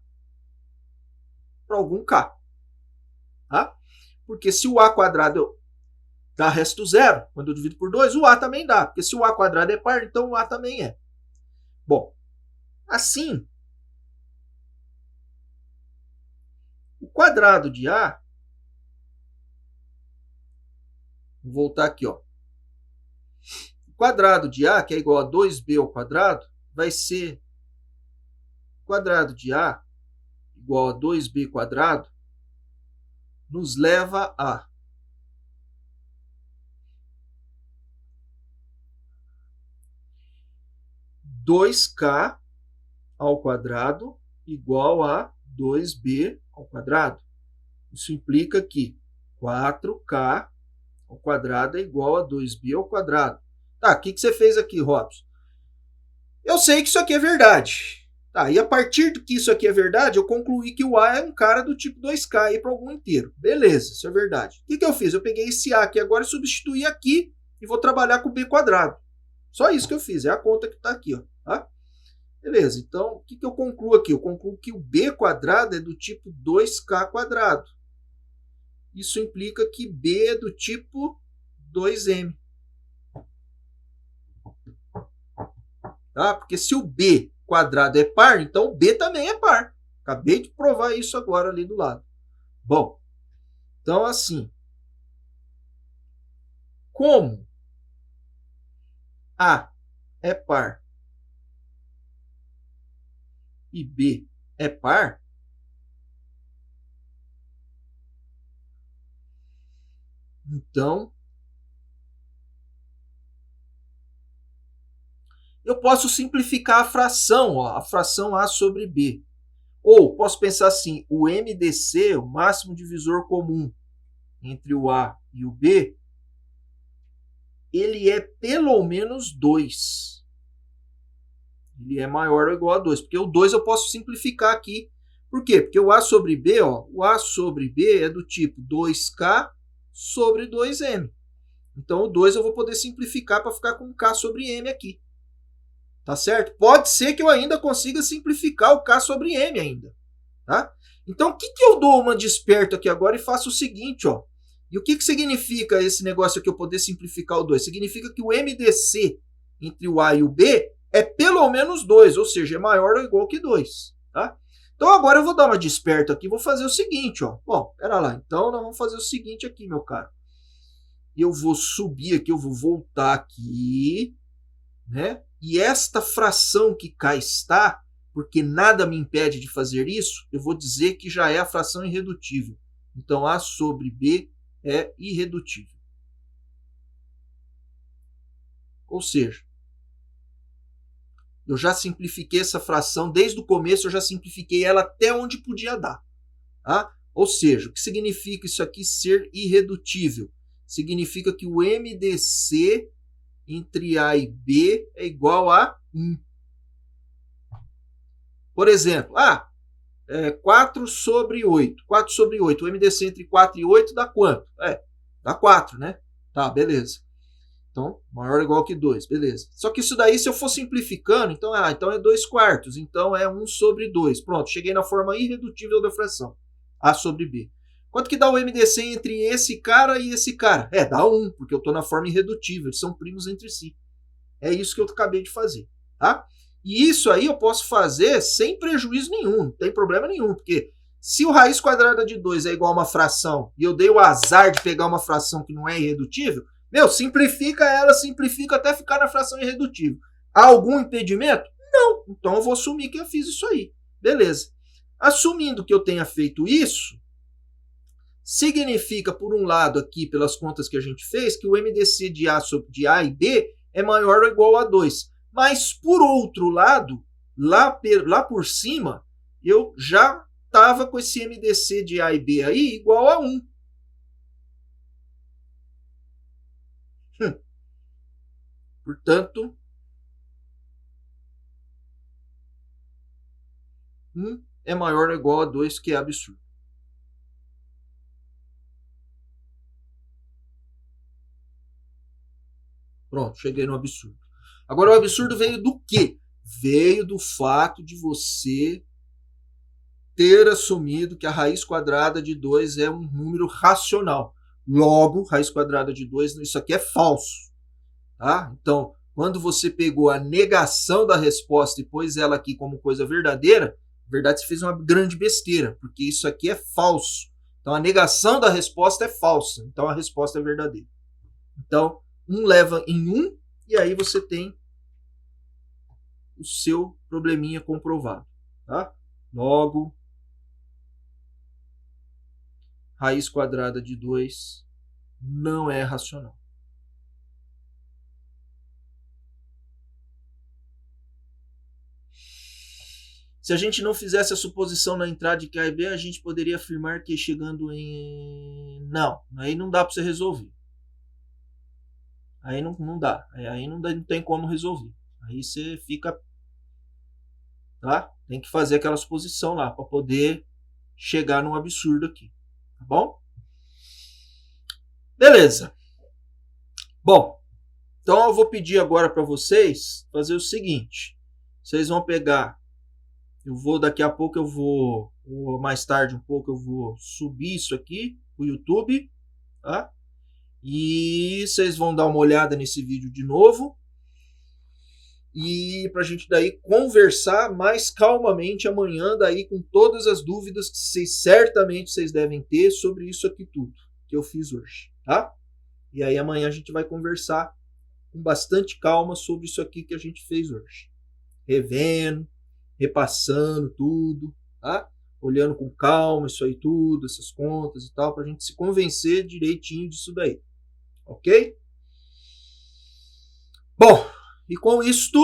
Para algum K. Tá? Porque se o A quadrado dá resto zero, quando eu divido por 2, o A também dá. Porque se o A quadrado é par, então o A também é. Bom, assim, o quadrado de A, vou voltar aqui, ó. O quadrado de A, que é igual a 2B ao quadrado, vai ser quadrado de A igual a 2B quadrado, nos leva a 2K ao quadrado igual a 2B ao quadrado. Isso implica que 4K ao quadrado é igual a 2B ao quadrado. Tá, o que você fez aqui, Robson? Eu sei que isso aqui é verdade. Tá, e a partir do que isso aqui é verdade, eu concluí que o A é um cara do tipo 2K aí para algum inteiro. Beleza, isso é verdade. O que eu fiz? Eu peguei esse A aqui agora e substituí aqui e vou trabalhar com o B quadrado. Só isso que eu fiz, é a conta que está aqui. Ó, tá? Beleza, então o que eu concluo aqui? Eu concluo que o B quadrado é do tipo 2K quadrado. Isso implica que B é do tipo 2M. Tá? Porque se o B quadrado é par, então o B também é par. Acabei de provar isso agora ali do lado. Bom, então assim, como A é par e B é par, então eu posso simplificar a fração, ó, a fração A sobre B. Ou posso pensar assim, o MDC, o máximo divisor comum entre o A e o B, ele é pelo menos 2. Ele é maior ou igual a 2, porque o 2 eu posso simplificar aqui. Por quê? Porque o A sobre B, ó, o A sobre B é do tipo 2K sobre 2M. Então o 2 eu vou poder simplificar para ficar com K sobre M aqui. Tá certo? Pode ser que eu ainda consiga simplificar o K sobre M ainda. Tá? Então o que eu dou uma desperto aqui agora e faço o seguinte, ó. E o que significa esse negócio aqui eu poder simplificar o 2? Significa que o MDC entre o A e o B é pelo menos 2, ou seja, é maior ou igual que 2. Tá? Então agora eu vou dar uma desperta aqui e vou fazer o seguinte, ó. Bom, pera lá. Então nós vamos fazer o seguinte aqui, meu caro. Eu vou subir aqui, eu vou voltar aqui, né? E esta fração que cá está, porque nada me impede de fazer isso, eu vou dizer que já é a fração irredutível. Então A sobre B é irredutível. Ou seja, eu já simplifiquei essa fração, desde o começo eu já simplifiquei ela até onde podia dar. Tá? Ou seja, o que significa isso aqui ser irredutível? Significa que o MDC entre A e B é igual a 1. Por exemplo, 4 sobre 8. 4 sobre 8. O MDC entre 4 e 8 dá quanto? Dá 4, né? Tá, beleza. Então, maior ou igual que 2, beleza. Só que isso daí, se eu for simplificando, então é 2 quartos. Então é 1 sobre 2. Pronto, cheguei na forma irredutível da fração. A sobre B. Quanto que dá o MDC entre esse cara e esse cara? Dá 1, porque eu estou na forma irredutível. Eles são primos entre si. É isso que eu acabei de fazer. Tá? E isso aí eu posso fazer sem prejuízo nenhum. Não tem problema nenhum. Porque se o raiz quadrada de 2 é igual a uma fração e eu dei o azar de pegar uma fração que não é irredutível, simplifica ela, simplifica até ficar na fração irredutível. Há algum impedimento? Não. Então eu vou assumir que eu fiz isso aí. Beleza. Assumindo que eu tenha feito isso, significa, por um lado aqui, pelas contas que a gente fez, que o MDC de A e B é maior ou igual a 2. Mas, por outro lado, lá por cima, eu já estava com esse MDC de A e B aí igual a 1. Portanto, 1 é maior ou igual a 2, que é absurdo. Pronto, cheguei no absurdo. Agora, o absurdo veio do quê? Veio do fato de você ter assumido que a raiz quadrada de 2 é um número racional. Logo, raiz quadrada de 2, isso aqui é falso. Tá? Então, quando você pegou a negação da resposta e pôs ela aqui como coisa verdadeira, na verdade você fez uma grande besteira, porque isso aqui é falso. Então, a negação da resposta é falsa. Então, a resposta é verdadeira. Então, 1 leva em 1, e aí você tem o seu probleminha comprovado. Tá? Logo, raiz quadrada de 2 não é racional. Se a gente não fizesse a suposição na entrada de que A e B, a gente poderia afirmar que chegando em... Não, aí não dá para você resolver. Aí não dá. Aí não tem como resolver. Aí você fica... Tá? Tem que fazer aquela suposição lá para poder chegar num absurdo aqui. Tá bom? Beleza. Bom, então eu vou pedir agora para vocês fazer o seguinte. Vocês vão pegar... daqui a pouco ou mais tarde um pouco, eu vou subir isso aqui pro YouTube, tá? E vocês vão dar uma olhada nesse vídeo de novo. E pra gente daí conversar mais calmamente amanhã, daí com todas as dúvidas que certamente vocês devem ter sobre isso aqui tudo que eu fiz hoje, tá? E aí amanhã a gente vai conversar com bastante calma sobre isso aqui que a gente fez hoje. Revendo, repassando tudo, tá? Olhando com calma isso aí tudo, essas contas e tal, para a gente se convencer direitinho disso daí, ok? Bom, e com isto,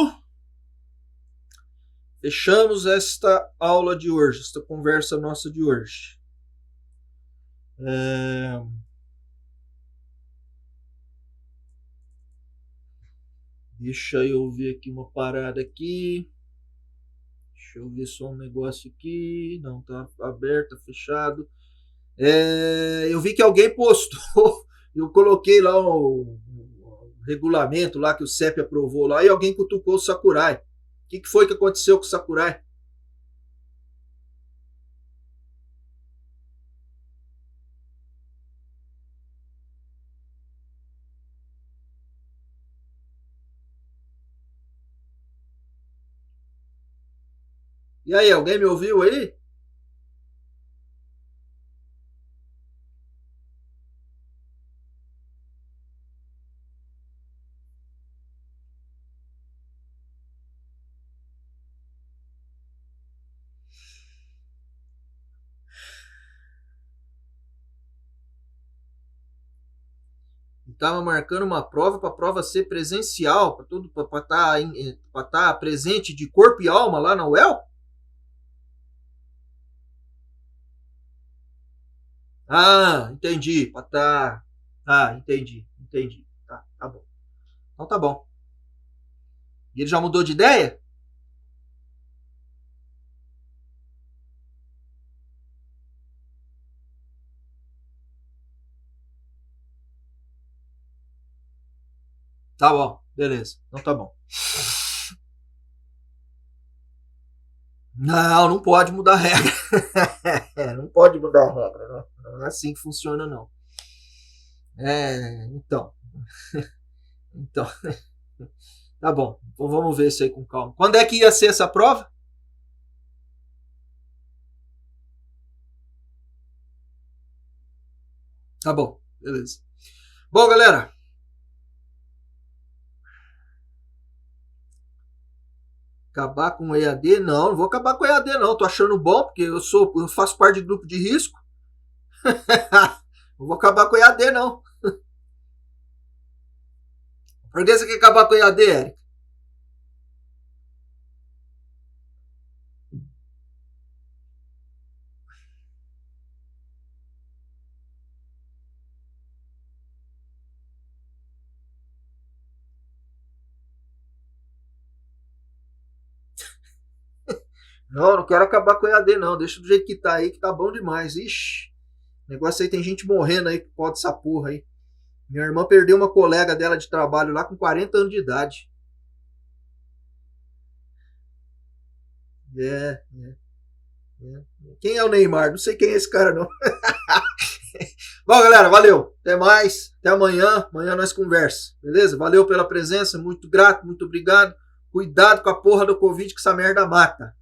fechamos esta aula de hoje, esta conversa nossa de hoje. Deixa eu ver aqui uma parada aqui. Deixa eu ver só um negócio aqui. Não, tá aberto, tá fechado. Eu vi que alguém postou. Eu coloquei lá o regulamento lá que o CEP aprovou lá e alguém cutucou o Sakurai. O que foi que aconteceu com o Sakurai? E aí, alguém me ouviu aí? Estava marcando uma prova para a prova ser presencial, para estar presente de corpo e alma lá na UEL? Ah, entendi. Tá. Ah, entendi. Tá bom. Então tá bom. E ele já mudou de ideia? Tá bom, beleza. Então tá bom. Não pode mudar a regra. Não pode mudar a regra. Não é assim que funciona, não. Então. Então. Tá bom. Então vamos ver isso aí com calma. Quando é que ia ser essa prova? Tá bom, beleza. Bom, galera. Acabar com o EAD? Não vou acabar com o EAD, não. Tô achando bom, porque eu faço parte de grupo de risco. Não vou acabar com o EAD, não. Por que você quer acabar com o EAD, Eric? Não quero acabar com o EAD, não. Deixa do jeito que tá aí, que tá bom demais. Ixi, negócio aí tem gente morrendo aí que pode essa porra aí. Minha irmã perdeu uma colega dela de trabalho lá com 40 anos de idade. É, é, é. Quem é o Neymar? Não sei quem é esse cara, não. Bom, galera, valeu. Até mais. Até amanhã. Amanhã nós conversa. Beleza? Valeu pela presença. Muito grato, muito obrigado. Cuidado com a porra do Covid que essa merda mata.